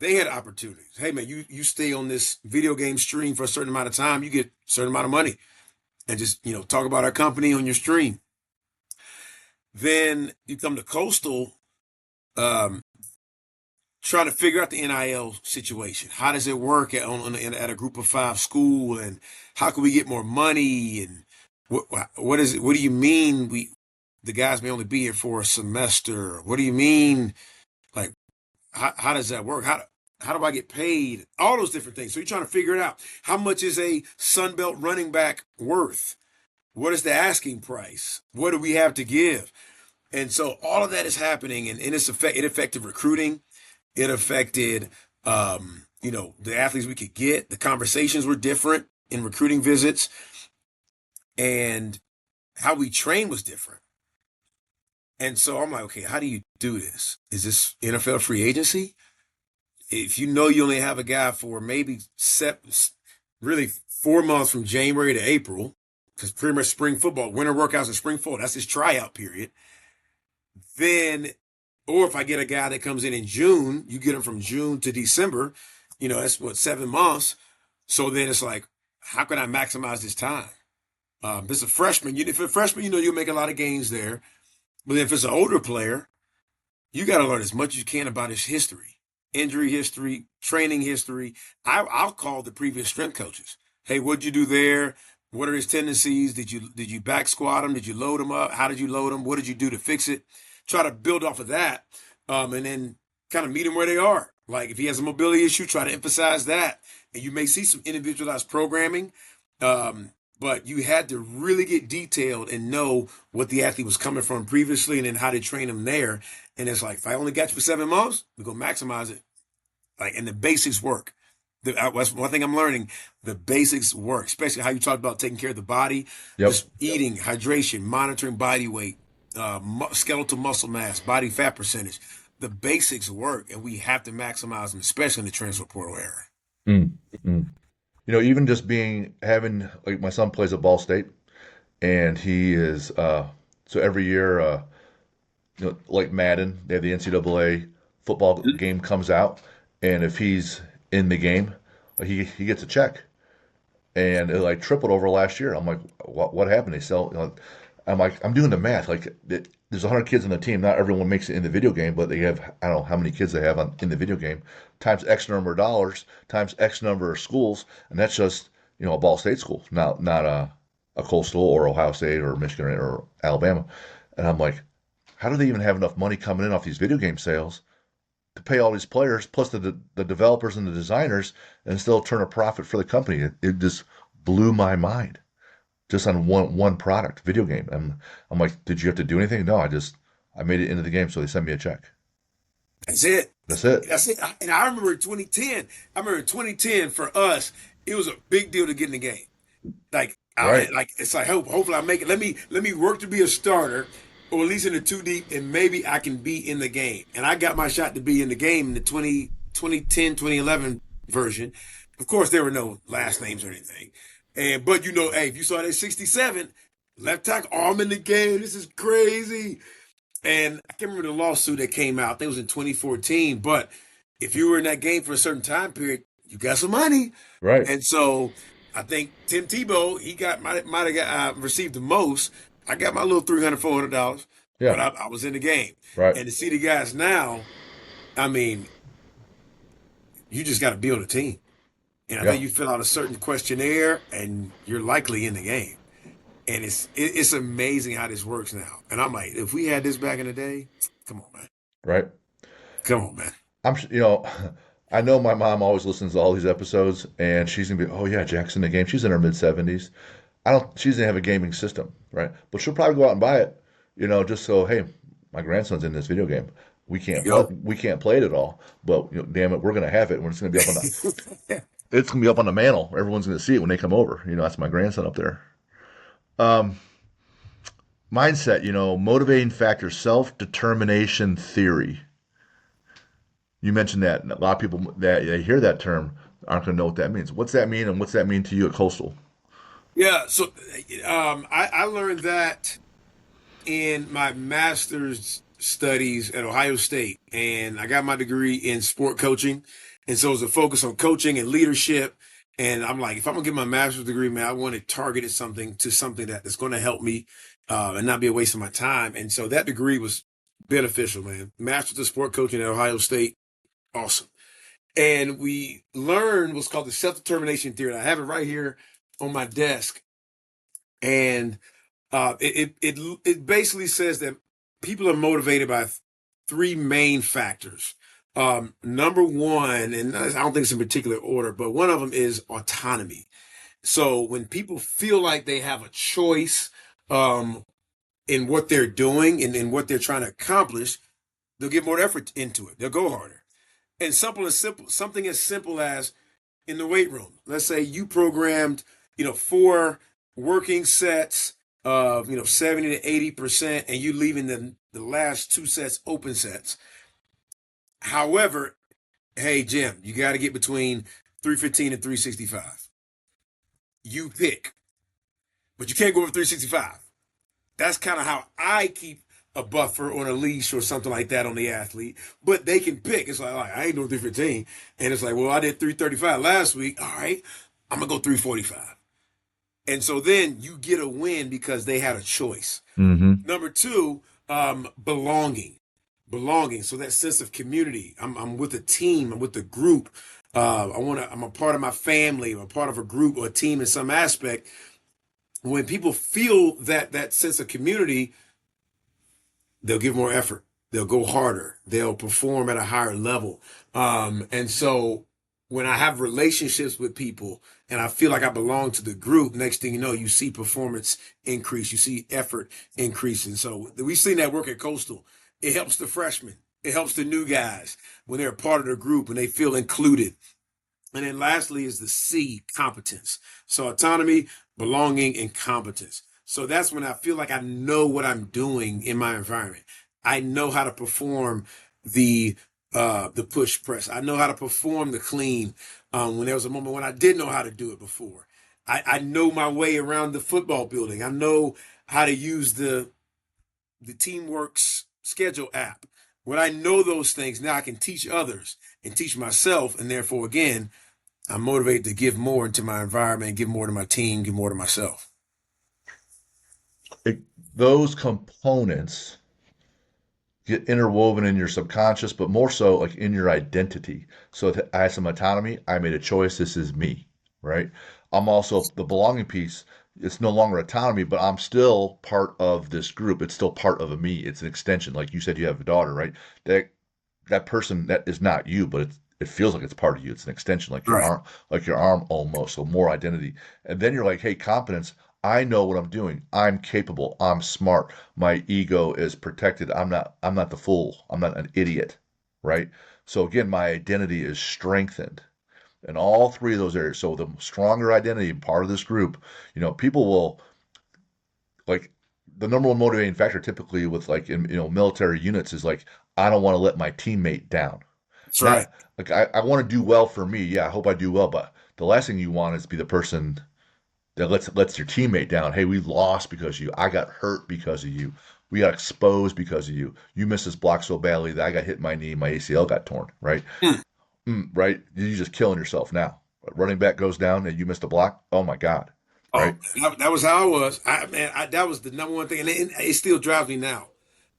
they had opportunities. Hey man, you stay on this video game stream for a certain amount of time, you get a certain amount of money, and just talk about our company on your stream. Then you come to Coastal, um, trying to figure out the NIL situation. How does it work at a group of five school, and how can we get more money? And what is it? What do you mean the guys may only be here for a semester? What do you mean? Like, how does that work? How do I get paid? All those different things. So you're trying to figure it out. How much is a Sunbelt running back worth? What is the asking price? What do we have to give? And so all of that is happening, and it affected recruiting. It affected, the athletes we could get. The conversations were different in recruiting visits, and how we train was different. And so I'm like, okay, how do you do this? Is this NFL free agency? If you know you only have a guy for maybe really 4 months from January to April, because pretty much spring football, winter workouts and spring football, that's his tryout period. Then, or if I get a guy that comes in June, you get him from June to December, that's what, 7 months. So then it's like, how can I maximize this time? If it's a freshman, if it's a freshman, you'll make a lot of gains there. But if it's an older player, you got to learn as much as you can about his history, injury history, training history. I'll call the previous strength coaches. Hey, what'd you do there? What are his tendencies? Did you back squat him? Did you load him up? How did you load him? What did you do to fix it? Try to build off of that, and then kind of meet them where they are. Like if he has a mobility issue, try to emphasize that. And you may see some individualized programming, but you had to really get detailed and know what the athlete was coming from previously and then how to train them there. And it's like, if I only got you for 7 months, we're going to maximize it. Like, and the basics work. That's one thing I'm learning. The basics work, especially how you talked about taking care of the body, Yep. just eating, hydration, monitoring body weight, skeletal muscle mass, body fat percentage. The basics work, and we have to maximize them, especially in the transfer portal era. Mm, mm. You know, even just having like my son plays at Ball State, and he is so every year, like Madden, they have the NCAA football game comes out, and if he's in the game, he gets a check, and it like tripled over last year. I'm like, what happened? They sell. I'm like, I'm doing the math. Like, there's 100 kids on the team. Not everyone makes it in the video game, but they have, I don't know how many kids they have in the video game, times X number of dollars, times X number of schools, and that's just a Ball State school, not a Coastal or Ohio State or Michigan or Alabama. And I'm like, how do they even have enough money coming in off these video game sales to pay all these players plus the developers and the designers and still turn a profit for the company? It just blew my mind just on one product, video game. I'm like, did you have to do anything? No, I made it into the game, so they sent me a check. That's it. That's it. That's it. And I remember in 2010. I remember in 2010 for us, it was a big deal to get in the game. Right. Like it's like hopefully I make it. Let me work to be a starter, or at least in the two deep, and maybe I can be in the game. And I got my shot to be in the game in the 2010, 2011 version. Of course, there were no last names or anything. But hey, if you saw that 67 left tackle, oh, I'm in the game. This is crazy. And I can't remember the lawsuit that came out. I think it was in 2014. But if you were in that game for a certain time period, you got some money. Right. And so I think Tim Tebow, he might have got received the most. I got my little $300, $400. Yeah. but I was in the game. Right. And to see the guys now, I mean, you just got to build a team. And I Yeah. think you fill out a certain questionnaire, and you're likely in the game. And it's amazing how this works now. And I'm like, if we had this back in the day, come on, man, Right. come on, man. I know my mom always listens to all these episodes, and she's gonna be, oh yeah, Jack's in the game. She's in her mid 70s. I don't. She doesn't have a gaming system, right? But she'll probably go out and buy it, just so, hey, my grandson's in this video game. We There can't you play. go. We can't play it at all. But damn it, we're gonna have it. And it's gonna be up on the. It's gonna be up on the mantle. Everyone's gonna see it when they come over. That's my grandson up there. Um, Mindset. Motivating factor, self determination theory. You mentioned that. And a lot of people that they hear that term aren't going to know what that means. What's that mean, and what's that mean to you at Coastal? Yeah. So I learned that in my master's studies at Ohio State, and I got my degree in sport coaching. And so it was a focus on coaching and leadership. And I'm like, if I'm gonna get my master's degree, man, I want to target it something that's going to help me and not be a waste of my time. And so that degree was beneficial, man. Master's of sport coaching at Ohio State, awesome. And we learned what's called the self-determination theory. I have it right here on my desk. And it basically says that people are motivated by three main factors. Number one, and I don't think it's in particular order, but one of them is autonomy. So when people feel like they have a choice um, in what they're doing and in what they're trying to accomplish, they'll get more effort into it. They'll go harder. And something as simple as in the weight room. Let's say you programmed, four working sets of, 70 to 80%, and you leaving the last two sets open sets. However, hey, Jim, you got to get between 315 and 365. You pick, but you can't go over 365. That's kind of how I keep a buffer on a leash or something like that on the athlete. But they can pick. It's like, all right, I ain't doing 315. And it's like, well, I did 335 last week. All right, I'm going to go 345. And so then you get a win because they had a choice. Mm-hmm. Number two, belonging. Belonging. So that sense of community. I'm with a team. I'm with the group. I'm a part of my family. I'm a part of a group or a team in some aspect. When people feel that sense of community, they'll give more effort. They'll go harder. They'll perform at a higher level. And so when I have relationships with people and I feel like I belong to the group, next thing you know, you see performance increase. You see effort increase. And so we've seen that work at Coastal. It helps the freshmen. It helps the new guys when they're a part of the group and they feel included. And then lastly is the C, competence. So autonomy, belonging, and competence. So that's when I feel like I know what I'm doing in my environment. I know how to perform the push press. I know how to perform the clean. When there was a moment when I didn't know how to do it before. I know my way around the football building. I know how to use the Teamworks schedule app. When I know those things, now I can teach others and teach myself, and therefore, again, I'm motivated to give more into my environment, give more to my team, give more to myself. It, those components get interwoven in your subconscious, but more so like in your identity. So that I have some autonomy. I made a choice. This is me, right? I'm also the belonging piece. It's no longer autonomy, but I'm still part of this group. It's still part of me. It's an extension. Like you said, you have a daughter, right? That person that is not you, but it feels like it's part of you. It's an extension, Right. like your arm almost. So more identity. And then you're like, hey, competence. I know what I'm doing. I'm capable. I'm smart. My ego is protected. I'm not the fool. I'm not an idiot, right? So again, my identity is strengthened in all three of those areas. So the stronger identity, part of this group, people will like the number one motivating factor typically with like in military units is like I don't want to let my teammate down. That's right. Not like I want to do well for me. Yeah, I hope I do well, but the last thing you want is to be the person that lets your teammate down. Hey, we lost because of you. I got hurt because of you. We got exposed because of you. You missed this block so badly that I got hit in my knee, my ACL got torn, right? Hmm. Right? You're just killing yourself now. Running back goes down and you missed a block. Oh my God, right? Oh, that was how I was. That was the number one thing, and it still drives me now.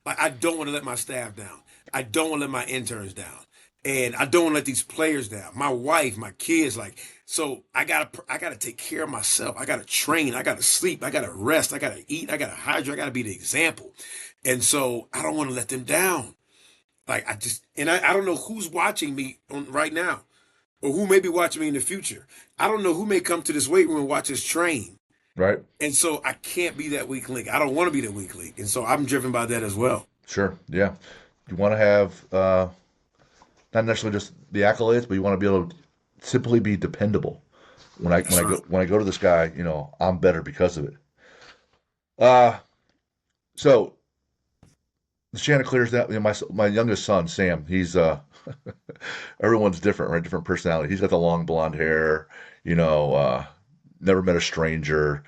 Like I don't want to let my staff down. I don't want to let my interns down. And I don't want to let these players down. My wife, my kids, like, so I gotta take care of myself. I gotta train, I gotta sleep, I gotta rest, I gotta eat, I gotta hydrate, I gotta be the example. And so I don't want to let them down. Like I don't know who's watching me right now or who may be watching me in the future. I don't know who may come to this weight room and watch us train. Right? And so I can't be that weak link. I don't want to be that weak link. And so I'm driven by that as well. Sure. Yeah. You want to have not necessarily just the accolades, but you want to be able to simply be dependable. That's right. When I go to this guy, I'm better because of it. Uh so the Chanticleers that my youngest son Sam, he's everyone's different, right? Different personality. He's got the long blonde hair, you know, never met a stranger.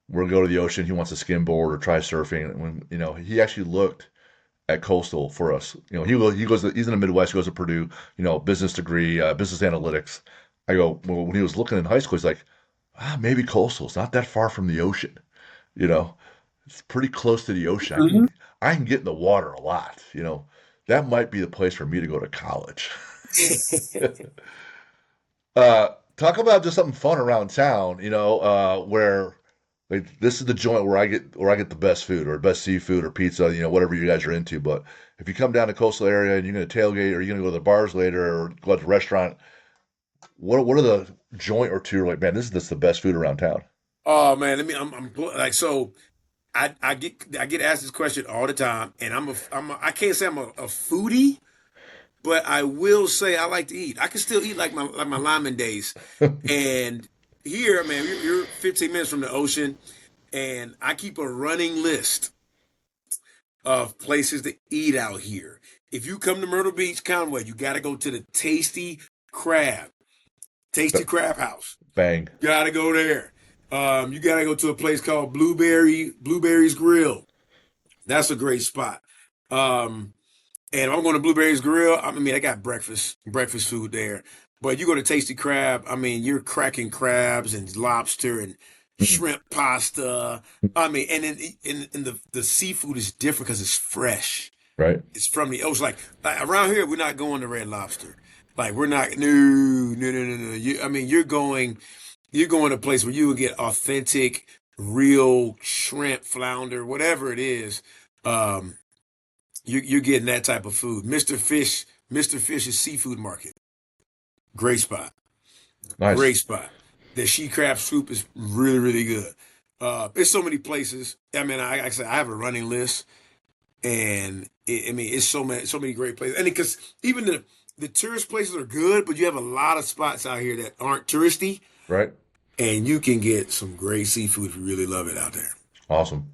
We'll go to the ocean. He wants to skimboard or try surfing. And when he actually looked at Coastal for us. He's in the Midwest. He goes to Purdue. Business degree, business analytics. I go well, when he was looking in high school. He's like, maybe Coastal's not that far from the ocean. You know, it's pretty close to the ocean. I can get in the water a lot. That might be the place for me to go to college. Talk about just something fun around town. Where like this is the joint where I get the best food or best seafood or pizza, whatever you guys are into. But if you come down to coastal area and you're gonna tailgate or you're gonna go to the bars later or go out to the restaurant, what are the joint or two like, man, this is the best food around town. Oh man, I'm like so. I get asked this question all the time, and I can't say I'm a foodie, but I will say I like to eat. I can still eat like my lineman days, and here, man, you're 15 minutes from the ocean, and I keep a running list of places to eat out here. If you come to Myrtle Beach, Conway, you got to go to the Crab, Tasty Crab House. Bang. Got to go there. You got to go to a place called Blueberries Grill. That's a great spot. And if I'm going to Blueberries Grill, I mean, I got breakfast food there. But you go to Tasty Crab, I mean, you're cracking crabs and lobster and Mm, shrimp pasta. I mean, and then and the seafood is different because it's fresh. right. It's from the ocean. Like around here, we're not going to Red Lobster. Like we're not. No. I mean, you're going to a place where you will get authentic, real shrimp, flounder, whatever it is. Um, you're getting that type of food. Mr. Fish's seafood market. Great spot. Nice. Great spot. The she crab soup is really, really good. There's so many places. I mean, like I said, I have a running list, and I mean, it's so many great places. And because even the tourist places are good, but you have a lot of spots out here that aren't touristy, Right. and you can get some great seafood if you really love it out there. Awesome.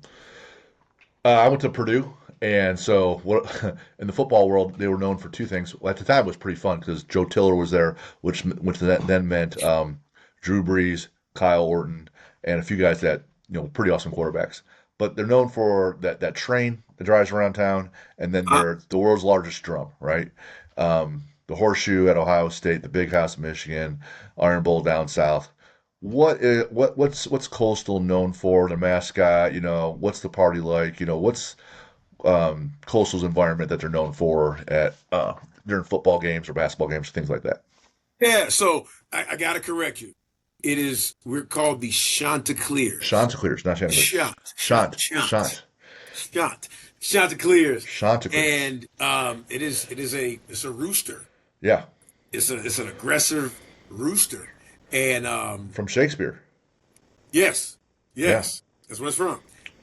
I went to Purdue, and so what in the football world they were known for two things. Well, at the time, it was pretty fun because Joe Tiller was there, which then meant Drew Brees, Kyle Orton, and a few guys that pretty awesome quarterbacks. But they're known for that train that drives around town, and then Uh, they're the world's largest drum, right? The Horseshoe at Ohio State, the Big House in Michigan, Iron Bowl down south. What's Coastal known for? The mascot, what's the party like? What's Coastal's environment that they're known for at during football games or basketball games, things like that. yeah, so I got to correct you. We're called the Chanticleers. Chanticleers, not Chanticleers. Shant, shant, Shant, shant, Shant, shant, Chanticleers, Chanticleers. and it's a rooster. Yeah, It's an aggressive rooster, and from Shakespeare. yes, Yeah, yes, that's where it's from.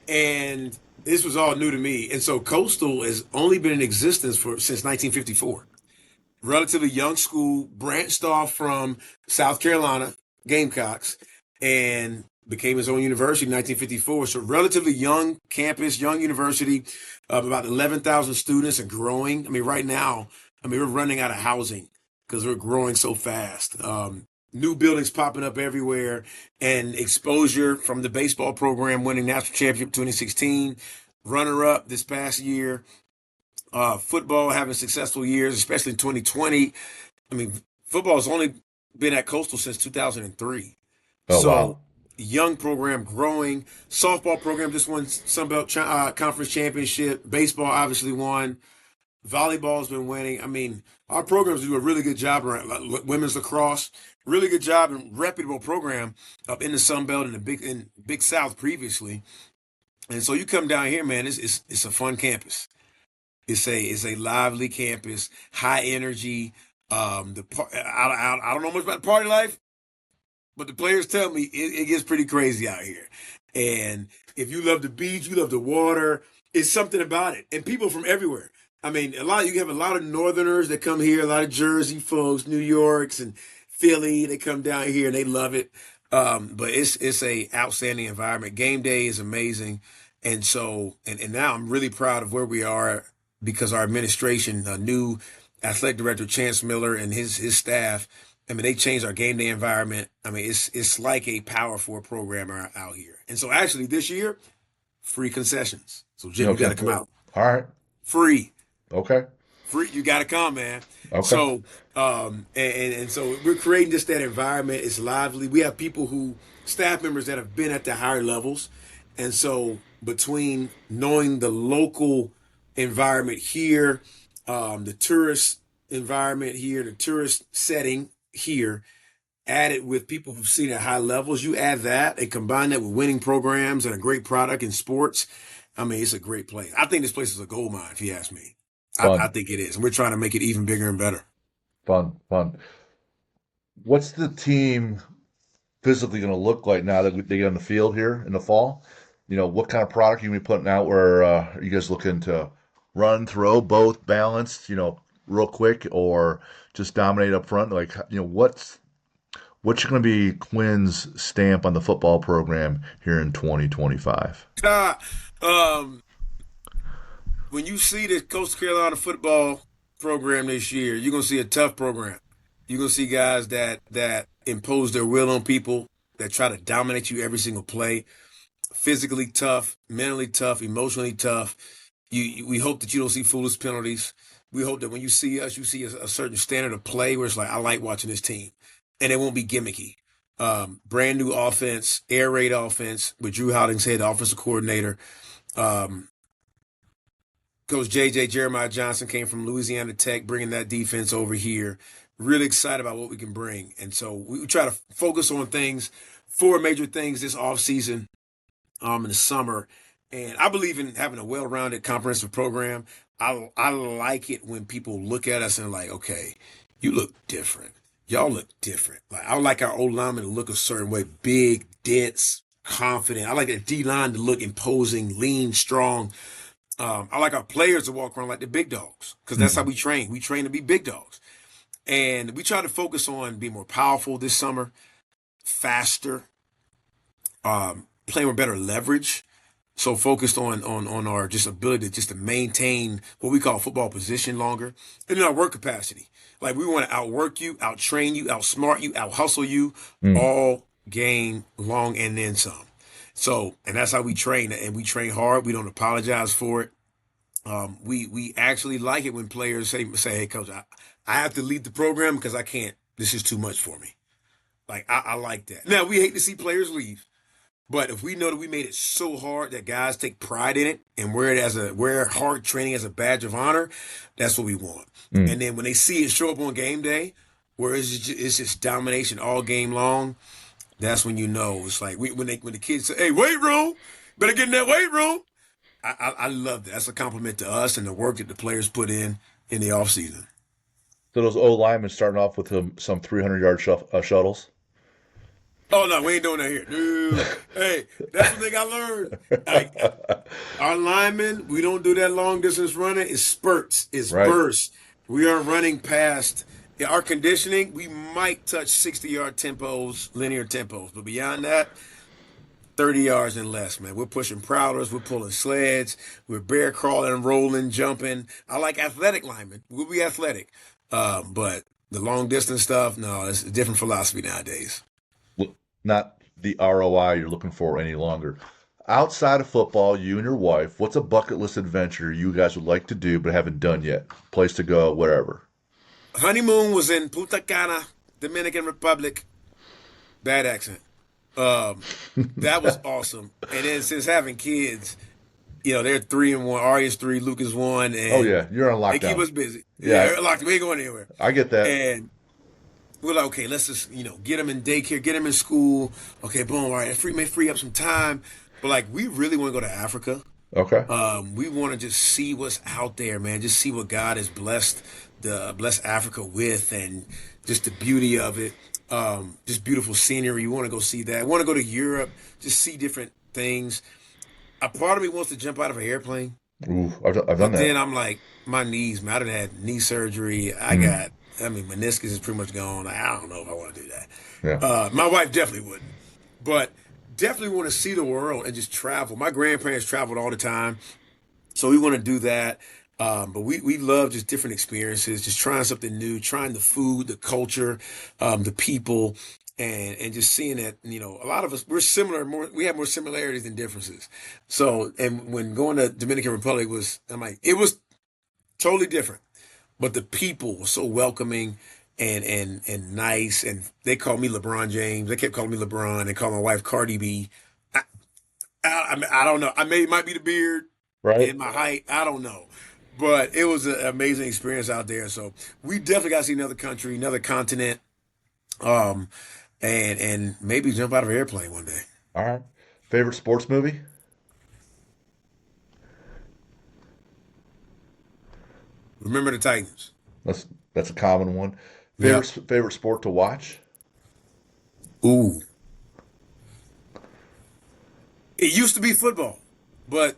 And this was all new to me, and so Coastal has only been in existence since 1954. Relatively young school, branched off from South Carolina Gamecocks, and became its own university in 1954. So relatively young campus, young university, of about 11,000 students and growing. I mean, right now, I mean, we're running out of housing because we're growing so fast. New buildings popping up everywhere, and exposure from the baseball program winning national championship 2016, runner up this past year. Football having successful years, especially in 2020. I mean, football has only been at Coastal since 2003. oh So, wow. young program growing. Softball program just won Conference championship. Baseball obviously won. Volleyball's been winning. I mean, our programs do a really good job around women's lacrosse. Really good job and reputable program up in the Sun Belt and the Big South previously. And so you come down here, man. It's a fun campus. It's a lively campus, high energy. I don't know much about the party life, but the players tell me it gets pretty crazy out here. And if you love the beach, you love the water, it's something about it. And people from everywhere. I mean, you have a lot of Northerners that come here, a lot of Jersey folks, New Yorks and Philly. They come down here and they love it. But it's a outstanding environment. Game day is amazing, and so and now I'm really proud of where we are because our administration, new athletic director Chance Miller and his staff. I mean, they changed our game day environment. I mean, it's like a Power Four program out here. And so actually this year, free concessions. So Jim, you got Okay. to come out All right. free. Okay. Free, you got to come, man. Okay. So, and so we're creating just that environment. It's lively. We have staff members that have been at the higher levels, and so between knowing the local environment here, the tourist environment here, the tourist setting here, added with people who've seen at high levels, you add that and combine that with winning programs and a great product in sports. I mean, it's a great place. I think this place is a gold mine, if you ask me. I Fun. think it is. And we're trying to make it even bigger and better. Fun. Fun. What's the team physically going to look like now that they get on the field here in the fall? What kind of product are you going to be putting out? Where are you guys looking to run, throw, both, balanced, real quick, or just dominate up front? Like, what's going to be Quinn's stamp on the football program here in 2025? um, when you see the Coastal Carolina football program this year, you're gonna see a tough program. You're gonna see guys that impose their will on people, that try to dominate you every single play. Physically tough, mentally tough, emotionally tough. We hope that you don't see foolish penalties. We hope that when you see us, you see a certain standard of play where it's like, I like watching this team, and it won't be gimmicky. Brand new offense, air raid offense with Drew Hollingshead, the offensive coordinator. Um, Coach JJ Jeremiah Johnson came from Louisiana Tech, bringing that defense over here. Really excited about what we can bring. And so we try to focus on four major things this offseason, in the summer. And I believe in having a well-rounded, comprehensive program. I like it when people look at us and like, okay, you look different. Y'all look different. Like I like our old linemen to look a certain way, big, dense, confident. I like the D line to look imposing, lean, strong. I like our players to walk around like the big dogs because that's how Mm. we train. We train to be big dogs. And we try to focus on being more powerful this summer, faster, playing with better leverage. So focused on our just ability to just to maintain what we call football position longer and in our work capacity. Like we want to outwork you, outtrain you, outsmart you, out hustle you Mm. all game long and then some. So and that's how we train and we train hard. We don't apologize for it. We actually like it when players say, "Hey, coach, I have to lead the program because I can't. This is too much for me." Like I like that. Now we hate to see players leave, but if we know that we made it so hard that guys take pride in it and wear hard training as a badge of honor, that's what we want. Mm. And then when they see it show up on game day, where it's just domination all game long, that's when you know it's like when the kids say, "Hey, weight room, better get in that weight room." I love that. That's a compliment to us and the work that the players put in the offseason. So those O linemen starting off with some 300-yard shuttles. Oh no, we ain't doing that here. No. Hey, that's one thing I learned. Like our linemen, we don't do that long distance running. It's spurts, it's Right. bursts. We are running past our conditioning. We might touch 60-yard tempos, linear tempos, but beyond that, 30 yards and less, man. We're pushing prowlers, we're pulling sleds, we're bear crawling, rolling, jumping. I like athletic linemen. We'll be athletic. But the long distance stuff, no, it's a different philosophy nowadays. Not the ROI you're looking for any longer. Outside of football, you and your wife, what's a bucket list adventure you guys would like to do but haven't done yet? Place to go, whatever. Honeymoon was in Punta Cana, Dominican Republic. Bad accent. Um, that was awesome. And then since having kids, they're 3-1. Arya's 3, Lucas 1, Oh and yeah, you're on they keep lockdown. us busy. Yeah, Yeah, they're locked. We ain't going anywhere. I get that. And we're like, okay, let's just get them in daycare, get them in school. Okay, boom. All right, may free up some time. But like, we really want to go to Africa. Okay. We want to just see what's out there, man. Just see what God has blessed Africa with, and just the beauty of it. Just beautiful scenery. You want to go see that. I want to go to Europe, just see different things. A part of me wants to jump out of an airplane, Ooh, I've done but that. then I'm like, my knees, man. I done had knee surgery. Mm, Meniscus is pretty much gone. I don't know if I want to do that. yeah. My wife definitely wouldn't, but definitely want to see the world and just travel. My grandparents traveled all the time, so we want to do that. But we love just different experiences, just trying something new, trying the food, the culture, the people, and just seeing that, a lot of us, we're similar, we have more similarities than differences. So, and when going to Dominican Republic it was totally different, but the people were so welcoming and nice, and they called me LeBron James. They kept calling me LeBron. They called my wife Cardi B. I, I don't know. It might be the beard Right. and my height. I don't know. But it was an amazing experience out there. So we definitely got to see another country, another continent, um, and maybe jump out of an airplane one day. All right. Favorite sports movie? Remember the Titans. That's that's a common one. Yeah. Favorite sport to watch? Ooh. It used to be football, but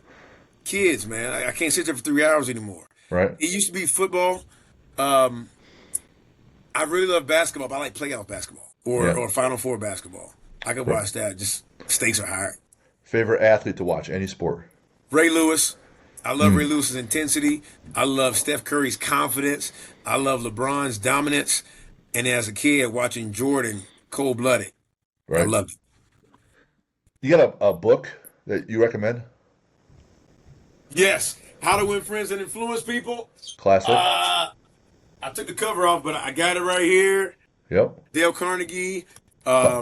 kids, man, I can't sit there for 3 hours anymore. Right. It used to be football. Um, I really love basketball, but I like playoff basketball Yeah. or Final Four basketball. I could Right. watch that. Just stakes are higher. Favorite athlete to watch? Any sport? Ray Lewis. I love Ray Mm, Lewis's intensity. I love Steph Curry's confidence. I love LeBron's dominance. And as a kid, watching Jordan cold blooded, I right. loved it. You got a book that you recommend? Yes, How to Win Friends and Influence People. Classic. Uh, I took the cover off, but I got it right here. Yep. Dale Carnegie. Huh.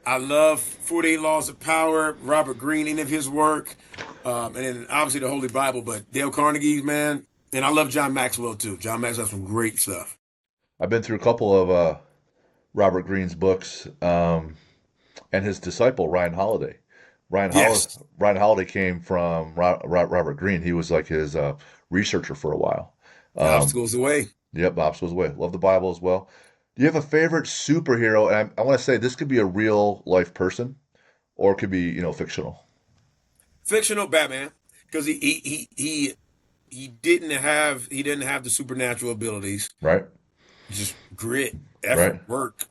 I love 48 Laws of Power, Robert Greene, any of his work. And then obviously the Holy Bible, but Dale Carnegie, man. And I love John Maxwell too. John Maxwell has some great stuff. I've been through a couple of Robert Greene's books, and his disciple Ryan Holiday. Yes. Ryan Holiday came from Robert Greene. He was like his researcher for a while. The Um, obstacle's the way. yep, Obstacles Way. Love the Bible as well. Do you have a favorite superhero? And I want to say this could be a real life person, or it could be fictional. Fictional Batman. Because he didn't have the supernatural abilities. Right, Just grit, right. effort, work.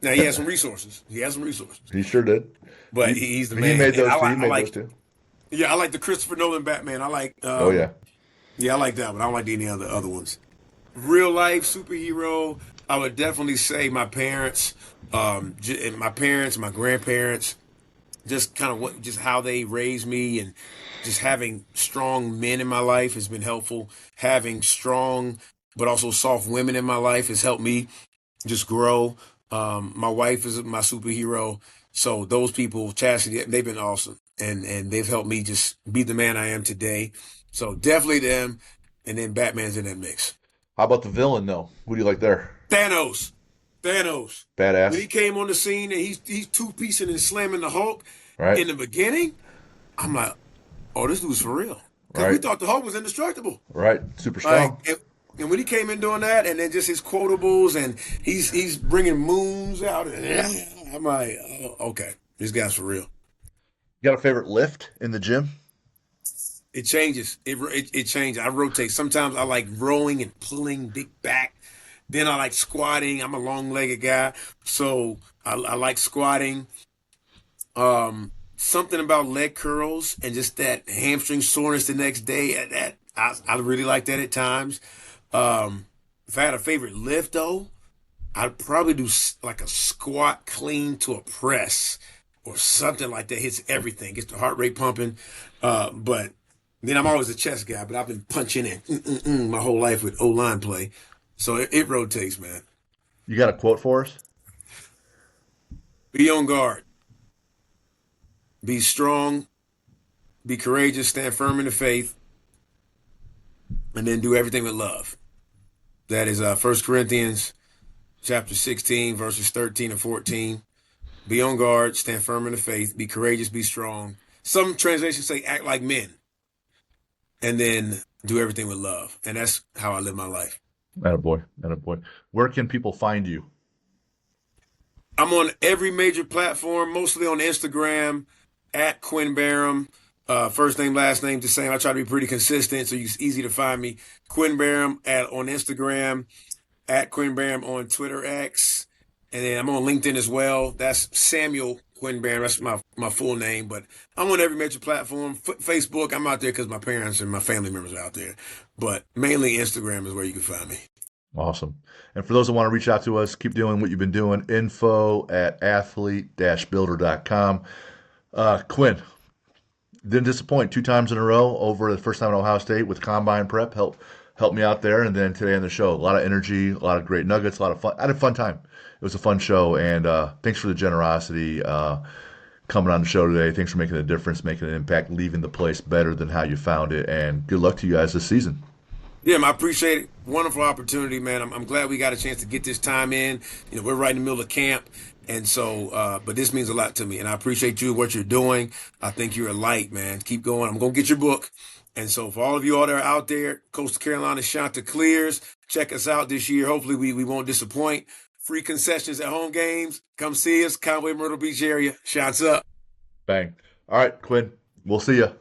Now he has some resources. He has some resources. He sure did. But He he's the he man. made And those I two. like He I made those like two. yeah, I like the Christopher Nolan Batman. I like Oh yeah. yeah, I like that one. I don't like any other ones. Real life superhero, I would definitely say my parents, and my parents, my grandparents, just kind of just how they raised me, and just having strong men in my life has been helpful. Having strong but also soft women in my life has helped me just grow. My wife is my superhero, so those people, Chastity, they've been awesome, and they've helped me just be the man I am today. So definitely them, and then Batman's in that mix. How about the villain though? Who do you like there? Thanos. Thanos. When he Badass, came on the scene and he's two piecing and slamming the Hulk right? in the beginning, I'm like, oh, this dude's for real. Because we Right, thought the Hulk was indestructible. right. Super Like, strong. and when he came in doing that, and then just his quotables, and he's bringing moons out, and I'm like, oh, okay, this guy's for real. You got a favorite lift in the gym? It changes. It changes. I rotate. Sometimes I like rowing and pulling big back. Then I like squatting. I'm a long-legged guy, so I like squatting. Something about leg curls and just that hamstring soreness the next day. That I really like that at times. If I had a favorite lift though, I'd probably do like a squat clean to a press or something like that. Hits everything, gets the heart rate pumping. But then I'm always a chest guy, but I've been punching in my whole life with O line play, so it rotates, man. You got a quote for us? Be on guard. be strong, be courageous, stand firm in the faith, and then do everything with love. That is 1 Corinthians chapter 16, verses 13 and 14. Be on guard, stand firm in the faith, be courageous, be strong. Some translations say act like men, and then do everything with love. And that's how I live my life. Attaboy, attaboy. Where can people find you? I'm on every major platform, mostly on Instagram, at Quinn Barham. First name, last name, the same. I try to be pretty consistent, so it's easy to find me. Quinn Barham on Instagram, at Quinn Barham on Twitter X, and then I'm on LinkedIn as well. That's Samuel Quinn Barham. That's my full name, but I'm on every major platform. Facebook, I'm out there because my parents and my family members are out there, but mainly Instagram is where you can find me. Awesome. And for those that want to reach out to us, keep doing what you've been doing. info@athlete-builder.com. Quinn, didn't disappoint 2 times in a row over the first time at Ohio State with combine prep. Help me out there. And then today on the show, a lot of energy, a lot of great nuggets, a lot of fun. I had a fun time. It was a fun show. And thanks for the generosity coming on the show today. Thanks for making a difference, making an impact, leaving the place better than how you found it. And good luck to you guys this season. Yeah, I appreciate it. Wonderful opportunity, man. I'm glad we got a chance to get this time in. We're right in the middle of camp. And so, but this means a lot to me. And I appreciate you, what you're doing. I think you're a light, man. Keep going. I'm going to get your book. And so for all of you all that are out there, Coastal Carolina Chanticleers, check us out this year. Hopefully we won't disappoint. Free concessions at home games. Come see us. Conway, Myrtle Beach area. Shots up. Bang. All right, Quinn, we'll see you.